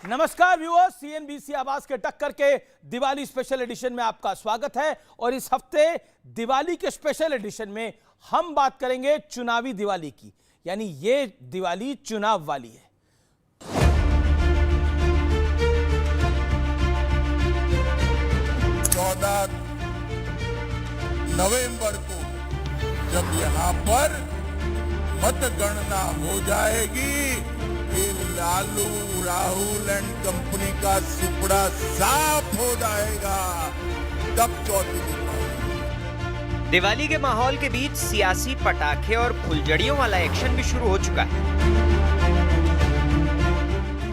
नमस्कार viewers, CNBC आवाज के टक्कर के दिवाली स्पेशल एडिशन में आपका स्वागत है। और इस हफ्ते दिवाली के स्पेशल एडिशन में हम बात करेंगे चुनावी दिवाली की, यानी ये दिवाली चुनाव वाली है। 14 नवंबर को जब यहाँ पर मतगणना हो जाएगी, फिर लालू राहुल एंड कंपनी का सुपड़ा साफ हो जाएगा। तब चौथी दिवाली। दिवाली के माहौल के बीच सियासी पटाखे और फुलझड़ियों वाला एक्शन भी शुरू हो चुका है।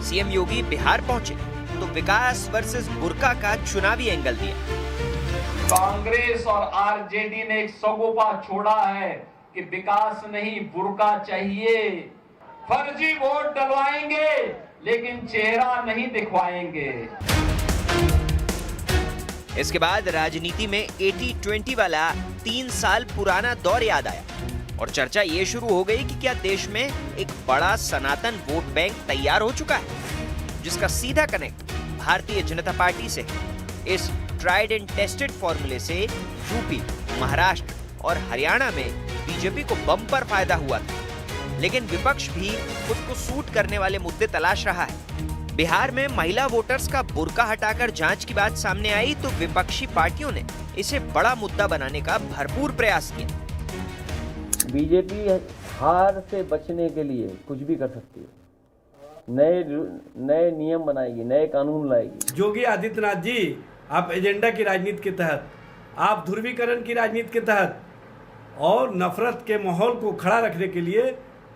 सीएम योगी बिहार पहुंचे तो विकास वर्सेस बुर्का का चुनावी एंगल दिया। कांग्रेस और आरजेडी ने एक सगोपा छोड़ा है कि विकास नहीं बुर्का चाहिए। फर्जी वोट डलवाएंगे लेकिन चेहरा नहीं दिखवाएंगे। इसके बाद राजनीति में 80-20 वाला 3 साल पुराना दौर याद आया और चर्चा ये शुरू हो गई कि क्या देश में एक बड़ा सनातन वोट बैंक तैयार हो चुका है, जिसका सीधा कनेक्ट भारतीय जनता पार्टी से है। इस ट्राइड एंड टेस्टेड फॉर्मूले से यूपी, महाराष्ट्र और हरियाणा में बीजेपी को बम्पर फायदा हुआ था, लेकिन विपक्ष भी खुद को सूट करने वाले मुद्दे तलाश रहा है। बिहार में महिला वोटर्स का बुर्का हटाकर जांच की बात सामने आई तो विपक्षी पार्टियों ने इसे बड़ा मुद्दा बनाने का भरपूर प्रयास किया। बीजेपी हार से बचने के लिए कुछ भी कर सकती है, नए नियम बनाएगी, नए कानून लाएगी। योगी आदित्यनाथ जी, आप एजेंडा की राजनीति के तहत, आप ध्रुवीकरण की राजनीति के तहत और नफरत के माहौल को खड़ा रखने के लिए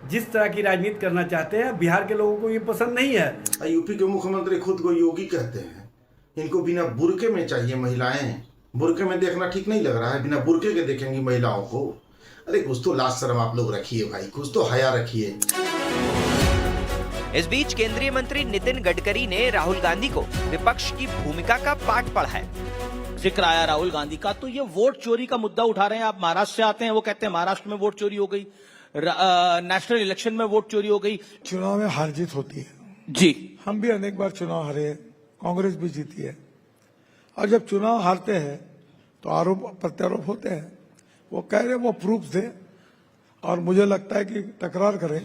जिस तरह की राजनीति करना चाहते हैं, बिहार के लोगों को ये पसंद नहीं है। यूपी के मुख्यमंत्री खुद को योगी कहते हैं। इनको बिना बुर्के में चाहिए महिलाएं। बुर्के में देखना ठीक नहीं लग रहा है, बिना बुर्के के देखेंगी महिलाओं को। अरे कुछ तो लाज शर्म आप लोग रखिए भाई, कुछ तो हया रखिए। इस बीच केंद्रीय मंत्री नितिन गडकरी ने राहुल गांधी को विपक्ष की भूमिका का पाठ पढ़ाया। जिक्र आया राहुल गांधी का, तो ये वोट चोरी का मुद्दा उठा रहे हैं। आप महाराष्ट्र से आते हैं, वो कहते हैं महाराष्ट्र में वोट चोरी हो गई, नेशनल इलेक्शन में वोट चोरी हो गई। चुनाव में हार जीत होती है जी, हम भी अनेक बार चुनाव हारे हैं, कांग्रेस भी जीती है। और जब चुनाव हारते हैं तो आरोप प्रत्यारोप होते हैं। वो कह रहे वो प्रूफ दे, और मुझे लगता है कि तकरार करें,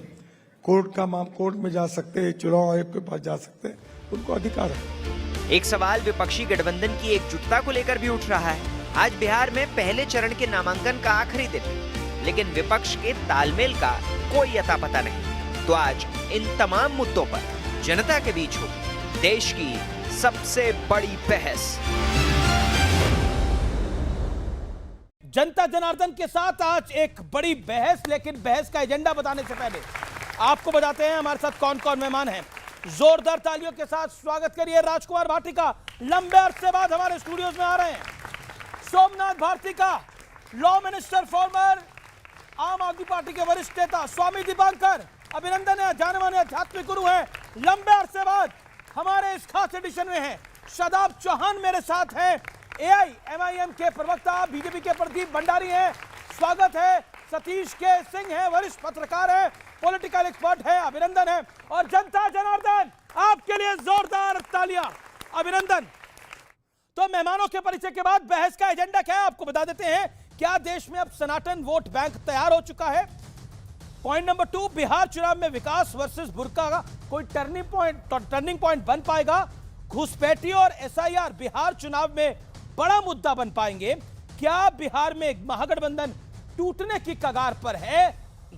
कोर्ट में जा सकते हैं, चुनाव आयोग के पास जा सकते हैं, उनको अधिकार है। एक सवाल विपक्षी गठबंधन की एकजुटता को लेकर भी उठ रहा है। आज बिहार में पहले चरण के नामांकन का आखिरी दिन, लेकिन विपक्ष के तालमेल का कोई अता पता नहीं। तो आज इन तमाम मुद्दों पर जनता के बीच हो देश की सबसे बड़ी बहस। जनता जनार्दन के साथ आज एक बड़ी बहस, लेकिन बहस का एजेंडा बताने से पहले आपको बताते हैं हमारे साथ कौन कौन मेहमान हैं। जोरदार तालियों के साथ स्वागत करिए राजकुमार भारती का। लंबे अरसे बाद हमारे स्टूडियोज में आ रहे हैं। सोमनाथ भारती का, लॉ मिनिस्टर, फॉर्मर आम आदमी पार्टी के वरिष्ठ नेता। स्वामी दीपांकर, अभिनंदन है, जाने माने आध्यात्मिक गुरु हैं, लंबे अरसे बाद हमारे इस खास एडिशन में हैं। शादाब चौहान मेरे साथ हैं, AIMIM के प्रवक्ता, बीजेपी के प्रदीप भंडारी हैं, स्वागत है। सतीश के सिंह है, वरिष्ठ पत्रकार है, पॉलिटिकल एक्सपर्ट है, अभिनंदन है। और जनता जनार्दन, आपके लिए जोरदार तालियां, अभिनंदन। तो मेहमानों के परिचय के बाद बहस का एजेंडा क्या है आपको बता देते हैं। क्या देश में अब सनातन वोट बैंक तैयार हो चुका है? पॉइंट नंबर 2, बिहार चुनाव में विकास वर्सेस बुर्का का कोई टर्निंग पॉइंट बन पाएगा? घुसपैठी और SIR बिहार चुनाव में बड़ा मुद्दा बन पाएंगे? क्या बिहार में महागठबंधन टूटने की कगार पर है?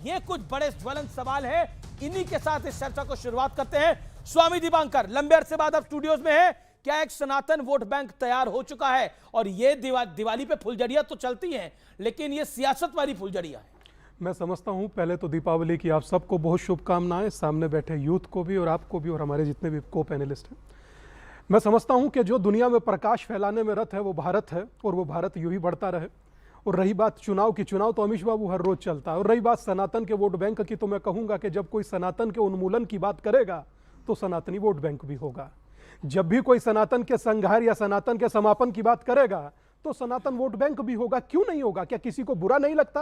ये कुछ बड़े ज्वलंत सवाल है। इन्हीं के साथ इस चर्चा को शुरुआत करते हैं। स्वामी दीपांकर, लंबे अरसे बाद अब स्टूडियोज में है, क्या एक सनातन वोट बैंक तैयार हो चुका है? और ये दिवाली पे फुलझड़ियां तो चलती हैं, लेकिन ये सियासत वाली फुलझड़ियां हैं। मैं समझता हूं पहले तो दीपावली की आप सबको बहुत शुभकामनाएं, सामने बैठे यूथ को भी और आपको भी और हमारे जितने भी को पैनलिस्ट हैं। मैं समझता हूं कि जो दुनिया में प्रकाश फैलाने में रत है वो भारत है, और वो भारत यूं ही बढ़ता रहे। और रही बात चुनाव की, चुनाव तो अमीश बाबू हर रोज चलता है। और रही बात सनातन के वोट बैंक की, तो मैं कहूँगा कि जब कोई सनातन के उन्मूलन की बात करेगा तो सनातनी वोट बैंक भी होगा। जब भी कोई सनातन के संहार या सनातन के समापन की बात करेगा तो सनातन वोट बैंक भी होगा। क्यों नहीं होगा? क्या किसी को बुरा नहीं लगता?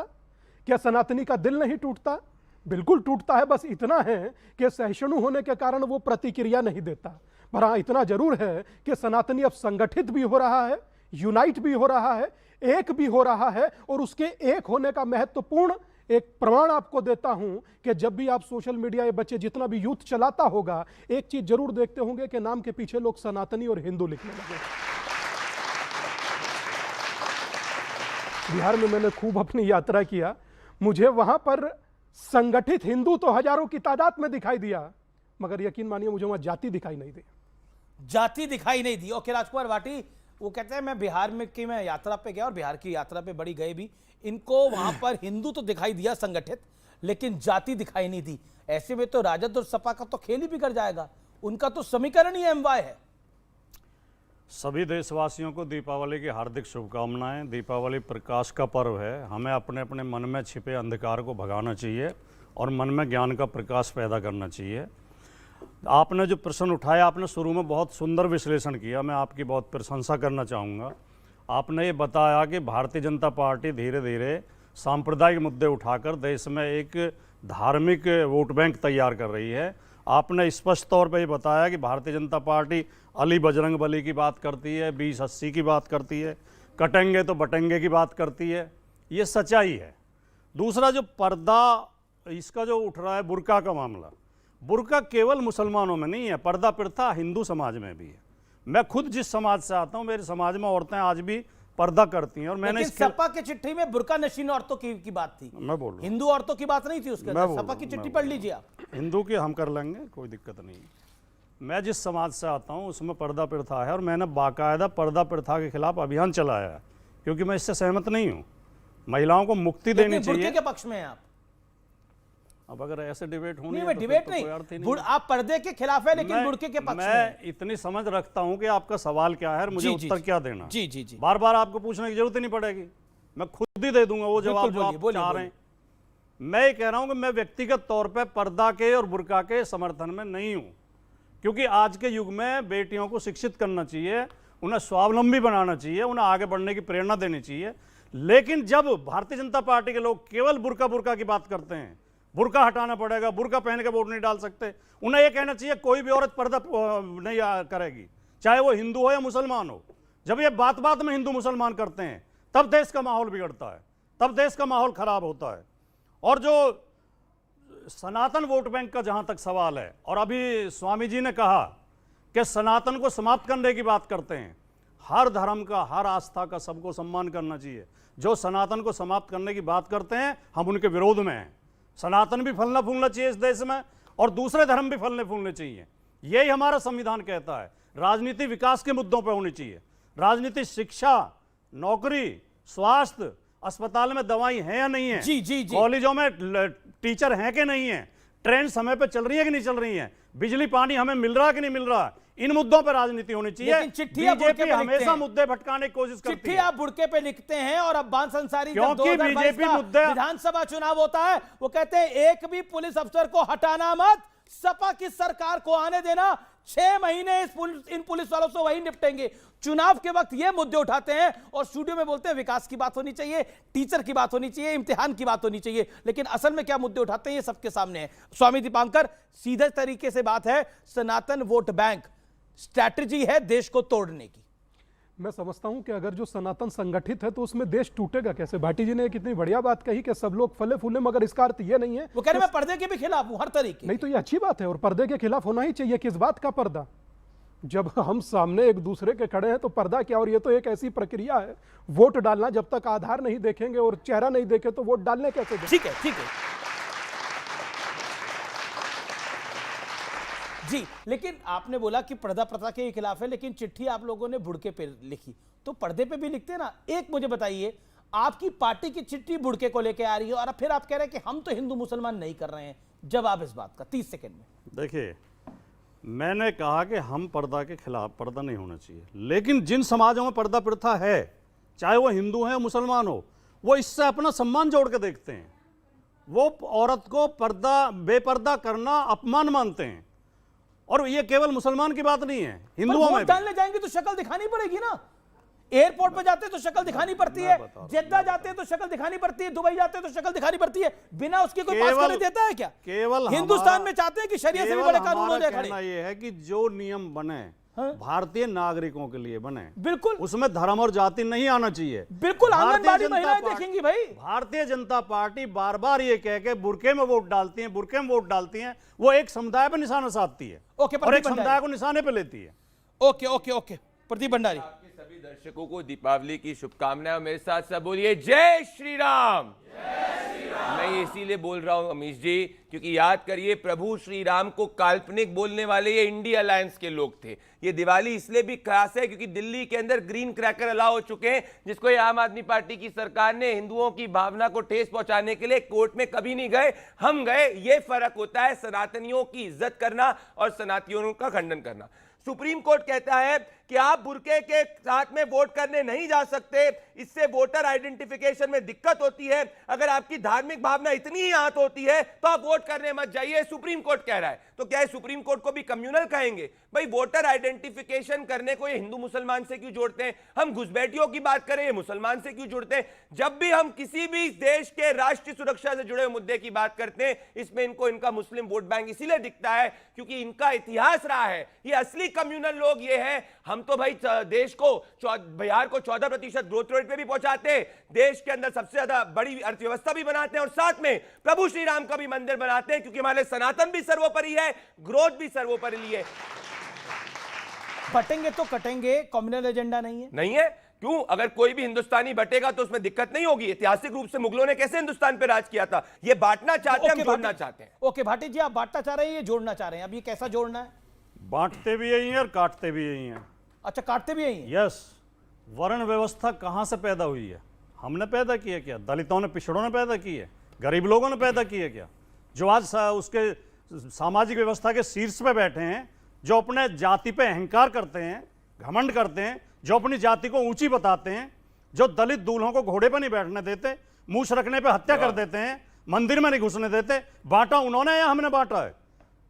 क्या सनातनी का दिल नहीं टूटता? बिल्कुल टूटता है, बस इतना है कि सहिष्णु होने के कारण वो प्रतिक्रिया नहीं देता। पर हाँ, इतना जरूर है कि सनातनी अब संगठित भी हो रहा है, यूनाइट भी हो रहा है, एक भी हो रहा है। और उसके एक होने का महत्वपूर्ण एक प्रमाण आपको देता हूं कि जब भी आप सोशल मीडिया, ये बच्चे जितना भी यूथ चलाता होगा, एक चीज जरूर देखते होंगे कि नाम के पीछे लोग सनातनी और हिंदू लिखने लगे। बिहार में मैंने खूब अपनी यात्रा किया, मुझे वहां पर संगठित हिंदू तो हजारों की तादाद में दिखाई दिया, मगर यकीन मानिए मुझे वहां जाति दिखाई नहीं दी। जाति दिखाई नहीं दी। ओके राजकुमार भाटी, वो कहते हैं मैं बिहार में की मैं यात्रा पे गया और बिहार की यात्रा पे बड़ी गए भी, इनको वहां पर हिंदू तो दिखाई दिया संगठित, लेकिन जाति दिखाई नहीं दी। ऐसे में तो राजद और सपा का तो खेल ही बिगड़ जाएगा, उनका तो समीकरण ही एमवाय है। सभी देशवासियों को दीपावली की हार्दिक शुभकामनाएं। दीपावली प्रकाश का पर्व है, हमें अपने अपने मन में छिपे अंधकार को भगाना चाहिए और मन में ज्ञान का प्रकाश पैदा करना चाहिए। आपने जो प्रश्न उठाया, आपने शुरू में बहुत सुंदर विश्लेषण किया, मैं आपकी बहुत प्रशंसा करना चाहूँगा। आपने ये बताया कि भारतीय जनता पार्टी धीरे धीरे सांप्रदायिक मुद्दे उठाकर देश में एक धार्मिक वोट बैंक तैयार कर रही है। आपने स्पष्ट तौर पर ये बताया कि भारतीय जनता पार्टी अली बजरंग बली की बात करती है, 2080 की बात करती है, कटेंगे तो बटेंगे की बात करती है, ये सच्चाई है। दूसरा जो पर्दा इसका जो उठ रहा है, बुर्का का मामला, बुर्का केवल मुसलमानों में नहीं है, पर्दा प्रथा हिंदू समाज में भी है। मैं खुद जिस समाज से आता हूं, मेरे समाज में औरतें आज भी पर्दा करती हैं। और मैंने सपा की चिट्ठी में बुर्का नशीन औरतों की बात थी, मैं बोल रहा हूं, हिंदू औरतों की बात नहीं थी उसके अंदर। सपा की चिट्ठी पढ़ लीजिए आप। हिंदू की हम कर लेंगे, कोई दिक्कत नहीं। मैं जिस समाज से आता हूं उसमें पर्दा प्रथा है और मैंने बाकायदा पर्दा प्रथा के खिलाफ अभियान चलाया है, क्योंकि मैं इससे सहमत नहीं हूं। महिलाओं को मुक्ति देनी चाहिए। बुर्के के पक्ष में हैं आप? अब अगर ऐसे डिबेट होनी नहीं, मैं डिबेट नहीं, आप पर्दे के खिलाफ है लेकिन बुर्के के पक्ष में। मैं इतनी समझ रखता हूं कि आपका सवाल क्या है और मुझे उत्तर क्या देना। जी जी जी, बार बार आपको पूछने की जरूरत ही नहीं पड़ेगी, मैं खुद ही दे दूंगा वो जवाब जो आप चाह रहे हैं। मैं ये कह रहा हूं कि मैं व्यक्तिगत तौर पर पर्दा के और बुर्का के समर्थन में नहीं हूं, क्योंकि आज के युग में बेटियों को शिक्षित करना चाहिए, उन्हें स्वावलंबी बनाना चाहिए, उन्हें आगे बढ़ने की प्रेरणा देनी चाहिए। लेकिन जब भारतीय जनता पार्टी के लोग केवल बुर्का की बात करते हैं, बुर्का हटाना पड़ेगा, बुर्का पहन के वोट नहीं डाल सकते, उन्हें यह कहना चाहिए कोई भी औरत पर्दा नहीं करेगी, चाहे वो हिंदू हो या मुसलमान हो। जब ये बात बात में हिंदू मुसलमान करते हैं तब देश का माहौल बिगड़ता है, तब देश का माहौल खराब होता है। और जो सनातन वोट बैंक का जहां तक सवाल है, और अभी स्वामी जी ने कहा कि सनातन को समाप्त करने की बात करते हैं, हर धर्म का, हर आस्था का सबको सम्मान करना चाहिए। जो सनातन को समाप्त करने की बात करते हैं हम उनके विरोध में हैं। सनातन भी फलना फूलना चाहिए इस देश में और दूसरे धर्म भी फलने फूलने चाहिए, यही हमारा संविधान कहता है। राजनीति विकास के मुद्दों पर होनी चाहिए, राजनीति शिक्षा, नौकरी, स्वास्थ्य, अस्पताल में दवाई है या नहीं है, जी जी जी, कॉलेजों में टीचर हैं कि नहीं है, ट्रेन समय पे चल रही है कि नहीं चल रही है, बिजली पानी हमें मिल रहा है कि नहीं मिल रहा है, इन मुद्दों पर राजनीति होनी चाहिए। बीजेपी हमेशा मुद्दे भटकाने की कोशिश करती है। चिट्ठी आप बुड़के पे लिखते हैं और अब्बास अंसारी जब क्योंकि बीजेपी मुद्दे विधानसभा चुनाव होता है वो कहते हैं एक भी पुलिस अफसर को हटाना मत, सपा की सरकार को आने देना, 6 महीने इन पुलिस वालों से वही निपटेंगे। चुनाव के वक्त ये मुद्दे उठाते हैं और स्टूडियो में बोलते हैं विकास की बात होनी चाहिए, टीचर की बात होनी चाहिए, इम्तिहान की बात होनी चाहिए, लेकिन असल में क्या मुद्दे उठाते हैं ये सबके सामने है। स्वामी दीपांकर, सीधे तरीके से बात है, सनातन वोट बैंक स्ट्रैटेजी है देश को तोड़ने की। मैं समझता हूं कि अगर जो सनातन संगठित है तो उसमें देश टूटेगा कैसे। भाटी जी ने कितनी बढ़िया बात कही कि सब लोग फले फूले, मगर इसका अर्थ ये नहीं है वो कह रहे मैं पर्दे के भी खिलाफ हूं हर तरीके। नहीं तो ये अच्छी बात है और पर्दे के खिलाफ होना ही चाहिए। किस बात का पर्दा, जब हम सामने एक दूसरे के खड़े हैं तो पर्दा क्या। और ये तो एक ऐसी प्रक्रिया है, वोट डालना, जब तक आधार नहीं देखेंगे और चेहरा नहीं देखे तो वोट डालने कैसे दें? ठीक है ठीक है जी, लेकिन आपने बोला कि पर्दा प्रथा के खिलाफ है, लेकिन चिट्ठी आप लोगों ने बुड़के पे लिखी, तो पर्दे पे भी लिखते हैं ना। एक मुझे बताइए, आपकी पार्टी की चिट्ठी बुड़के को लेके आ रही है और फिर आप कह रहे हैं कि हम तो हिंदू मुसलमान नहीं कर रहे हैं, जवाब इस बात का 30 सेकंड में। देखिए, मैंने कहा कि हम पर्दा के खिलाफ, पर्दा नहीं होना चाहिए, लेकिन जिन समाजों में पर्दा प्रथा है, चाहे वो हिंदू है मुसलमान हो, वो इससे अपना सम्मान जोड़ के देखते हैं। वो औरत को पर्दा बेपर्दा करना अपमान मानते हैं। और ये केवल मुसलमान की बात नहीं है, हिंदुओं में डालने जाएंगे तो शक्ल दिखानी पड़ेगी ना। एयरपोर्ट पे जाते हैं तो शक्ल दिखानी पड़ती है, जेद्दा जाते हैं तो शक्ल दिखानी पड़ती है, दुबई जाते हैं तो शक्ल दिखानी पड़ती है, बिना उसके कोई पास करने देता है क्या? केवल हिंदुस्तान में चाहते हैं कि शरीयत से भी बड़े कानून हो जाए खड़े। ये है कि जो नियम बने भारतीय नागरिकों के लिए बने, बिल्कुल उसमें धर्म और जाति नहीं आना चाहिए। बिल्कुल आंगनबाड़ी महिलाएं देखेंगी भाई। भारतीय जनता पार्टी बार बार ये कह के बुरके में वोट डालती है, बुरके में वोट डालती है, वो एक समुदाय पर निशाना साधती है और एक समुदाय को निशाने पे लेती है। Okay okay okay, Pradeep Bhandari. सभी दर्शकों को दीपावली की शुभकामनाएं। मेरे साथ सब बोलिए जय श्री राम। मैं ये इसीलिए बोल रहा हूं अमीश जी, क्योंकि याद करिए प्रभु श्री राम को काल्पनिक बोलने वाले ये इंडिया अलायंस के लोग थे। ये दिवाली इसलिए भी खास है क्योंकि दिल्ली के अंदर ग्रीन क्रैकर अलाउ हो चुके हैं, जिसको ये आम आदमी पार्टी की सरकार ने हिंदुओं की भावना को ठेस पहुंचाने के लिए कोर्ट में कभी नहीं गए, हम गए। ये फर्क होता है सनातनियों की इज्जत करना और सनातनियों का खंडन करना। सुप्रीम कोर्ट कहता है कि आप बुरके के साथ में वोट करने नहीं जा सकते, इससे वोटर आइडेंटिफिकेशन में दिक्कत होती है। अगर आपकी धार्मिक भावना इतनी ही आहत होती है तो आप वोट करने मत जाइए, सुप्रीम कोर्ट कह रहा है। तो क्या है सुप्रीम कोर्ट को भी कम्युनल कहेंगे? भाई वोटर आइडेंटिफिकेशन करने को ये हिंदू मुसलमान से क्यों जोड़ते हैं? हम घुसपैठियों की बात करें, ये मुसलमान से क्यों जोड़ते हैं? जब भी हम किसी भी देश के राष्ट्रीय सुरक्षा से जुड़े मुद्दे की बात करते हैं, इसमें इनको इनका मुस्लिम वोट बैंक इसीलिए दिखता है क्योंकि इनका इतिहास रहा है। ये असली कम्युनल लोग ये हैं। हम तो भाई देश को, बिहार को 14% ग्रोथ रेट पे भी पहुंचाते हैं, देश के अंदर सबसे ज्यादा बड़ी अर्थव्यवस्था भी बनाते हैं और साथ में प्रभु श्री राम का भी मंदिर बनाते हैं, क्योंकि हमारे सनातन भी सर्वोपरि है, ग्रोथ भी सर्वोपरि है। बटेंगे तो कटेंगे, कम्युनल एजेंडा नहीं है। नहीं है क्यों? अगर कोई भी हिंदुस्तानी बटेगा तो उसमें दिक्कत नहीं होगी। ऐतिहासिक रूप से मुगलों ने कैसे हिंदुस्तान पे राज किया था? ये बांटना चाहते हैं, हम जोड़ना चाहते हैं। ओके भाटी जी, आप बांटना चाह रहे हैं, ये जोड़ना चाह रहे हैं। अब ये कैसा जोड़ना है? बांटते भी यही है और काटते भी यही है। अच्छा, काटते भी यही है। यस। वर्ण व्यवस्था कहां से पैदा हुई है? हमने पैदा की है क्या? दलितों ने, पिछड़ों ने पैदा की है? गरीब लोगों ने पैदा की है क्या? जो आज उसके सामाजिक व्यवस्था के शीर्ष पे बैठे हैं, जो अपने जाति पे अहंकार करते हैं, घमंड करते हैं, जो अपनी जाति को ऊंची बताते हैं, जो दलित दूल्हों को घोड़े पर नहीं बैठने देते, मूछ रखने पे हत्या कर देते हैं, मंदिर में नहीं घुसने देते, बांटा उन्होंने या हमने बांटा है?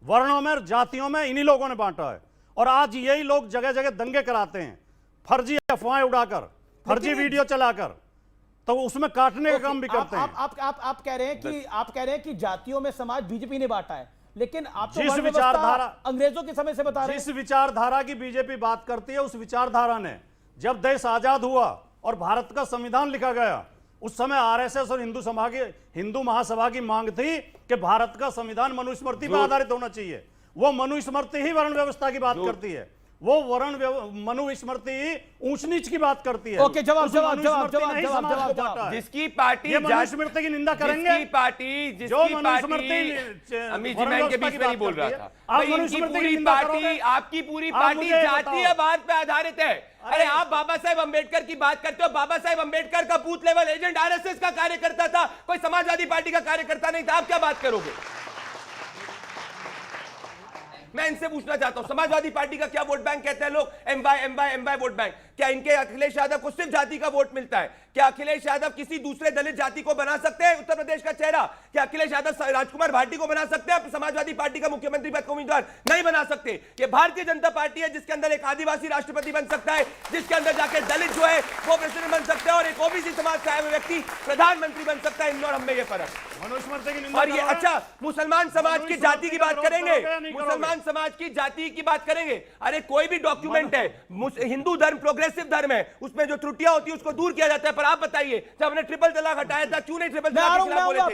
वर्णों में और जातियों में इन्हीं लोगों ने बांटा है। और आज यही लोग जगह जगह दंगे कराते हैं, फर्जी अफवाहें उड़ाकर, फर्जी वीडियो चलाकर, तो उसमें काटने का काम भी करते हैं। आप कह रहे हैं कि जातियों में समाज बीजेपी ने बांटा है, लेकिन आप तो जिस विचारधारा अंग्रेजों के समय से बता रहे हैं। जिस विचारधारा की बीजेपी बात करती है, उस विचारधारा ने जब देश आजाद हुआ और भारत का संविधान लिखा गया, उस समय आरएसएस और हिंदू महासभा की मांग थी कि भारत का संविधान मनुस्मृति पर आधारित होना चाहिए। वो मनुस्मृति ही वर्ण व्यवस्था की बात करती है, वो मनुस्मृति ऊंच नीच की बात करती है। ओके, जवाब। जिसकी पार्टी मनुस्मृति की निंदा करेंगे, जिसकी पार्टी जो मनुस्मृति, अमित जी मैं इनके बीच में नहीं बोल रहा था, आपकी पूरी पार्टी जातीयवाद पे आधारित है। अरे आप बाबा साहेब अंबेडकर की बात करते हो, बाबा साहेब अंबेडकर का बूथ लेवल एजेंट आरएसएस का कार्यकर्ता था, कोई समाजवादी पार्टी का कार्यकर्ता नहीं था। आप क्या बात करोगे? मैं इनसे पूछना चाहता हूं, समाजवादी पार्टी का क्या वोट बैंक कहते हैं लोग? MY vote bank. क्या इनके अखिलेश यादव को सिर्फ जाति का वोट मिलता है? क्या अखिलेश यादव किसी दूसरे दलित जाति को बना सकते हैं उत्तर प्रदेश का चेहरा? क्या अखिलेश यादव राजकुमार भाटी को बना सकते हैं समाजवादी पार्टी का मुख्यमंत्री पद का उम्मीदवार? नहीं बना सकते। ये भारतीय जनता पार्टी है जिसके अंदर एक आदिवासी राष्ट्रपति बन सकता है, जिसके अंदर जाके दलित जो है वो प्रेसिडेंट बन सकते हैं और एक ओबीसी समाज का व्यक्ति प्रधानमंत्री बन सकता है। इन और हमें ये फर्क। और ये अच्छा, मुसलमान समाज की जाति की बात करेंगे, मुसलमान समाज की जाति की बात करेंगे। अरे कोई भी डॉक्यूमेंट है, हिंदू धर्म प्रोग्रेसिव धर्म है, उसमें जो त्रुटियां होती है उसको दूर किया जाता है। पर आप बताइए, जब हमने ट्रिपल तलाक हटाया था, क्यों नहीं ट्रिपल तलाक के खिलाफ बोले थे?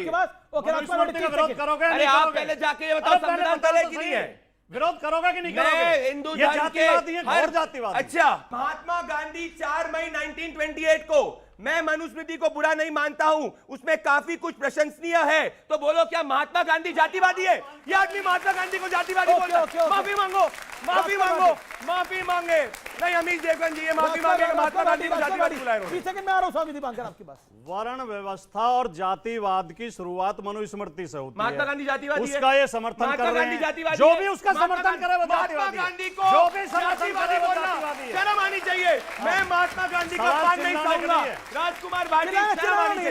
अरे आप पहले जाके ये बताओ संविधान तले की नहीं है, विरोध करोगे कि नहीं करोगे? हिंदू ये जातिवादी है, घोर जातिवादी। अच्छा, महात्मा गांधी 4 मई 1928 को, मैं मनुस्मृति को बुरा नहीं मानता हूं, उसमें काफी कुछ प्रशंसनीय है, तो बोलो क्या महात्मा गांधी जातिवादी है? ये आदमी महात्मा गांधी को जातिवादी बोल रहा है। माफी मांगो, माफी मांगो, माफी मांगे। नहीं अमित देवगन जी, ये माफी मांगे, महात्मा गांधी को जातिवादी बुलाए। आपके पास वर्ण व्यवस्था और जातिवाद की शुरुआत मनुस्मृति से होती है। महात्मा गांधी जातिवादी है, उसका ये समर्थन कर रहे हैं। जो भी उसका समर्थन करे वो महात्मा गांधी को जो भी समर्थन करे वो जातिवादी है। शर्म आनी चाहिए। मैं महात्मा गांधी का कान नहीं चाहूंगा। राजकुमार भाटी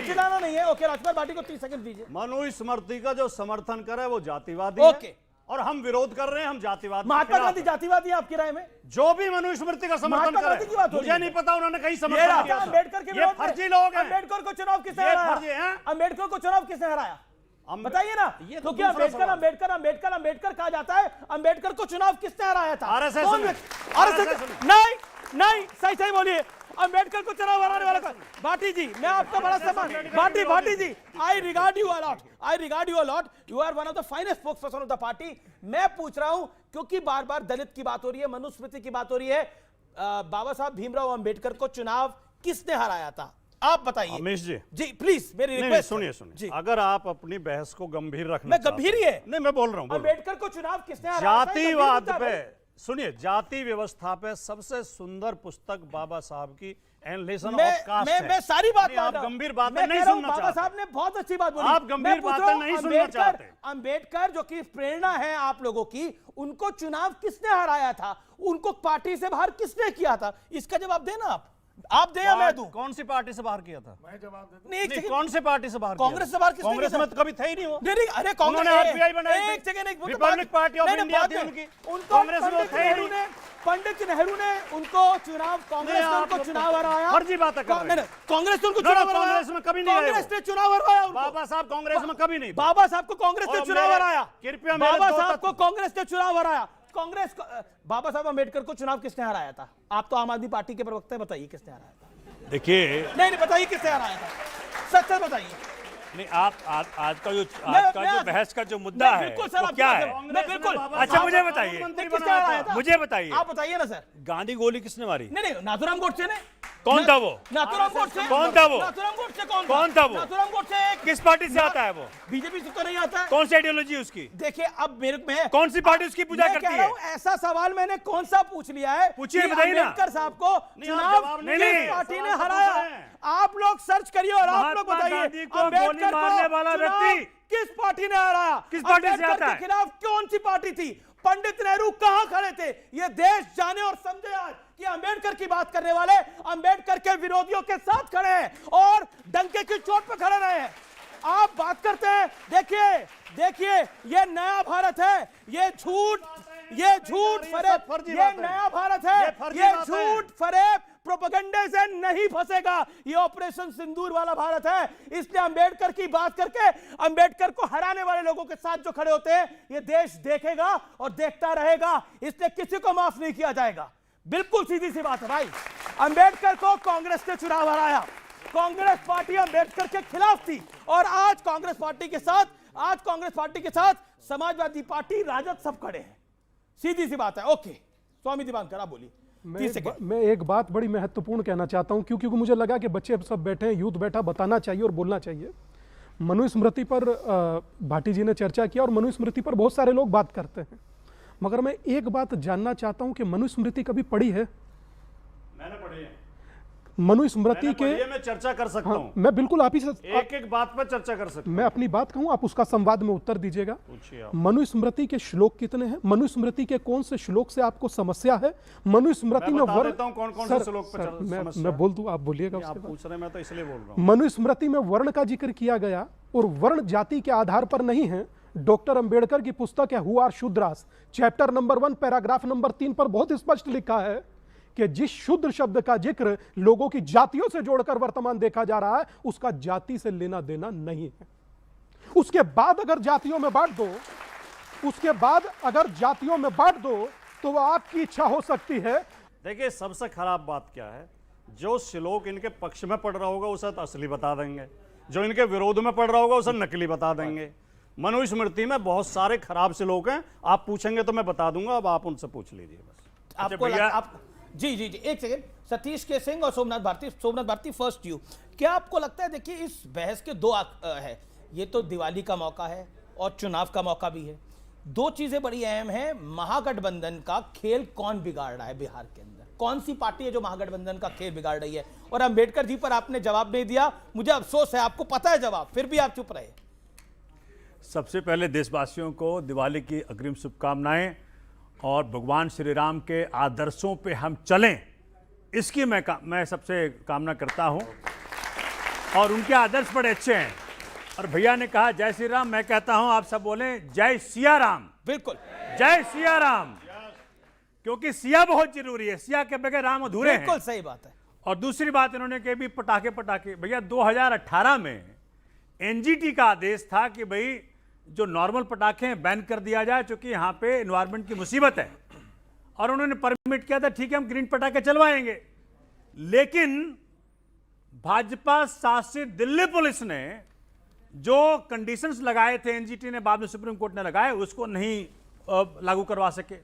चिल्लाना नहीं है। ओके, राजकुमार भाटी को 30 सेकंड दीजिए। मनुस्मृति का जो समर्थन करे वो जातिवादी है। ओके, और हम विरोध कर रहे हैं, हम जातिवाद के महात्मा खिलाफ गांधी हैं। जातिवादी है आपकी राय में? जो भी मनुस्मृति का समर्थन महात्मा गांधी की बात करे, हो रही मुझे है। नहीं पता उन्होंने कहीं ये समर्थन किया था। अम्बेडकर के ये विरोध में। फर्जी लोग हैं। अम्बेडकर को चुनाव किसने ये हराया? फर्जी हैं। अम्बेडकर को चुनाव किसने हराया? बताइए ना, ये तो क्योंकि दूसरा अम्बेडकर सवाल। अम्बेडकर अम्बेडकर अम्बेडकर कहा जाता है। अम्बेडकर को चुनाव किसने हराया था? आरएसएस कौन ने। व्यक्ति? आरएसएस? नहीं नहीं, सही सही बोलिए। अम्बेडकर को चुनाव हराने वाला कौन? भाटी जी, मैं आपका बड़ा सम्मान। Bhati ji, I regard you a lot, I regard you a lot, you are one of the finest spokesperson of the party. मैं पूछ रहा हूं क्योंकि बार बार दलित की बात हो रही है, मनुस्मृति की बात हो रही है, बाबा साहब भीमराव अम्बेडकर को चुनाव किसने हराया था? आप बताइए। अमीश जी, जी प्लीज मेरी नहीं, रिक्वेस्ट। सुनिए सुनिए, अगर आप अपनी बहस को गंभीर रखना मैं गंभीर ही है। नहीं, मैं बोल रहा हूं। अम्बेडकर को चुनाव किसने हराया था? जातिवाद गंभीरता पे है। सुनिए, जाति व्यवस्था पे सबसे सुंदर पुस्तक बाबा साहब की एनलेशन मैं ऑफ कास्ट है। मैं सारी बात नहीं, मान आप रहा हूं। गंभीर बातें मैं नहीं कह रहा हूं, सुनना बाबा चाहते। साहब ने बहुत अच्छी बात बोली। आप गंभीर मैं पूछ रहा बातें हूं, नहीं सुनना चाहते। अम्बेडकर जो कि प्रेरणा है आप लोगों की, उनको चुनाव किसने हराया था? उनको पार्टी से बाहर किसने किया था? इसका जवाब देना आप दें या मैं दूं? कौन सी पार्टी से बाहर किया था? नहीं, एक नहीं, सेकंड। कौन सी पार्टी से बाहर किया? कांग्रेस से बाहर किसने कांग्रेस किया में था? तो कभी थे ही नहीं वो। नहीं, अरे कांग्रेस उन्होंने आरपीआई बनाई थी। एक सेकंड, एक रिपब्लिक पार्टी ऑफ इंडिया थी उनकी। कांग्रेस में थे ही नहीं। पंडित नेहरू ने उनको चुनाव, कांग्रेस ने उनको चुनाव हराया। फर्जी बातें कर रहे हैं। कांग्रेस ने उनको No, no, चुनाव हराया। कांग्रेस में कभी नहीं गए कांग्रेस वो। ने चुनाव हराया उनको। बाबा साहब कांग्रेस में कभी नहीं थे। बाबा साहब को कांग्रेस ने और चुनाव मेरे- हराया। कृपया मेरे बाबा दो साहब तत्व- को कांग्रेस ने चुनाव हराया। कांग्रेस बाबा साहब अम्बेडकर को चुनाव किसने हराया था? आप तो आम आदमी पार्टी के प्रवक्ता हैं, बताइए किसने हराया था? देखिए, नहीं बताइए किसने हराया था, सच सच बताइए। नहीं, आप आज का जो बहस का जो मुद्दा है वो क्या है? मैं बिल्कुल। अच्छा, मुझे बताइए, किसने हराया था? मुझे बताइए। आप बताइए ना सर। गांधी गोली किसने मारी? नहीं, नाथुराम गोडसे ने। कौन था वो? नाथुराम गोडसे। कौन था वो? नाथुराम गोडसे कौन था वो? नाथुराम गोडसे किस पार्टी से आता है वो? बीजेपी से तो नहीं आता है। कौन सी आइडियोलॉजी उसकी? देखिए अब मेरे में कौन सी पार्टी उसकी पूजा करती है? ऐसा सवाल मैंने कौन सा पूछ लिया है? पूछिए, कि बताइए ना। अम्बेडकर साहब को चुनाव किस पार्टी ने हराया? आप लोग सर्च करिए और आप लोग महात्मा बताइए गांधी को गोली मारने वाला व्यक्ति किस पार्टी ने हराया? किस पार्टी से अम्बेडकर आता है? के खिलाफ कौन सी पार्टी थी? पंडित नेहरू कहां खड़े थे? ये देश जाने और समझे आज कि अम्बेडकर की बात करने वाले अम्बेडकर के विरोधियों के साथ खड़े हैं और डंके की चोट पे खड़े रहे हैं। आप बात करते हैं, देखिए ये नया भारत है, ये झूठ फरेब, ये नया भारत है, ये झूठ फरेब प्रोपेगेंडे से नहीं फंसेगा। ये ऑपरेशन सिंदूर वाला भारत है। इसलिए अम्बेडकर की बात करके अम्बेडकर को हराने वाले लोगों के साथ जो खड़े होते हैं, ये देश देखेगा और देखता रहेगा। इसलिए किसी को माफ नहीं किया जाएगा। बिल्कुल सीधी सी बात है भाई। अम्बेडकर को कांग्रेस ने चुनाव हराया। कांग्रेस पार्टी अम्बेडकर के खिलाफ थी और आज कांग्रेस पार्टी के साथ समाजवादी पार्टी, राजद सब खड़े हैं। सीधी सी बात है। ओके, स्वामी दिवांकर आप बोलिए। मैं एक बात बड़ी महत्वपूर्ण कहना चाहता हूं, क्योंकि मुझे लगा कि बच्चे सब बैठे हैं, यूथ बैठा, बताना चाहिए और बोलना चाहिए। मनुस्मृति पर भाटी जी ने चर्चा किया और मनुस्मृति पर बहुत सारे लोग बात करते हैं, मगर मैं एक बात जानना चाहता हूं कि मनुस्मृति कभी पढ़ी है? मैंने पढ़ी है। मनुस्मृति के मैं चर्चा कर सकता हूं। मैं बिल्कुल आप ही से एक बात पर चर्चा कर सकता हूं। मैं अपनी बात कहूं, आप उसका संवाद में उत्तर दीजिएगा। मनुस्मृति के श्लोक कितने हैं? मनुस्मृति के कौन से श्लोक से आपको समस्या है? मनुस्मृति में वर्ण, कौन से श्लोक पर मैं बोल दूं, आप बोलिएगा। आप पूछ रहे हैं, मैं तो इसलिए बोल रहा हूं। मनुस्मृति में वर्ण का जिक्र किया गया और वर्ण जाति के आधार पर नहीं है। डॉक्टर अंबेडकर की पुस्तक है who are Shudras, chapter number 1 paragraph number 3 पर बहुत स्पष्ट लिखा है कि जिस शूद्र शब्द का जिक्र लोगों की जातियों से जोड़कर वर्तमान देखा जा रहा है, उसका जाति से लेना देना नहीं है। उसके बाद अगर जातियों में बांट दो, तो वो आपकी इच्छा हो सकती है। देखिए, सबसे खराब बात क्या है, जो श्लोक इनके पक्ष में पढ़ रहा होगा उसे तो असली बता देंगे, जो इनके विरोध में पढ़ रहा होगा उसे नकली बता देंगे। मनुस्मृति में बहुत सारे खराब श्लोक हैं, आप पूछेंगे तो मैं बता दूंगा, अब आप उनसे पूछ लीजिए बस। आपको जी एक सेकंड, सतीश के सिंह और सोमनाथ भारती फर्स्ट यू, क्या आपको लगता है, देखिए इस बहस के दो है, ये तो दिवाली का मौका है और चुनाव का मौका भी है। दो चीजें बड़ी अहम है। महागठबंधन का खेल कौन बिगाड़ रहा है बिहार के अंदर? कौन सी पार्टी है जो महागठबंधन का खेल बिगाड़ रही है? और अंबेडकर जी पर आपने जवाब नहीं दिया, मुझे अफसोस है, आपको पता है जवाब, फिर भी आप चुप रहे। सबसे पहले देशवासियों को दिवाली की अग्रिम शुभकामनाएं और भगवान श्री राम के आदर्शों पे हम चलें, इसकी मैं सबसे कामना करता हूं। और उनके आदर्श बड़े अच्छे हैं। और भैया ने कहा जय श्री राम, मैं कहता हूं आप सब बोलें जय सिया राम। बिल्कुल जय सिया राम, क्योंकि सिया बहुत जरूरी है, सिया के बगैर राम अधूरे हैं। बिल्कुल सही बात है। और दूसरी बात इन्होंने कही भी पटाखे, भैया 2018 में एनजीटी का आदेश था कि भाई जो नॉर्मल पटाखे हैं बैन कर दिया जाए, क्योंकि यहां पे एनवायरमेंट की मुसीबत है, और उन्होंने परमिट किया था, ठीक है हम ग्रीन पटाखे चलवाएंगे। लेकिन भाजपा शासित दिल्ली पुलिस ने जो कंडीशंस लगाए थे, एनजीटी ने बाद में सुप्रीम कोर्ट ने लगाए, उसको नहीं लागू करवा सके।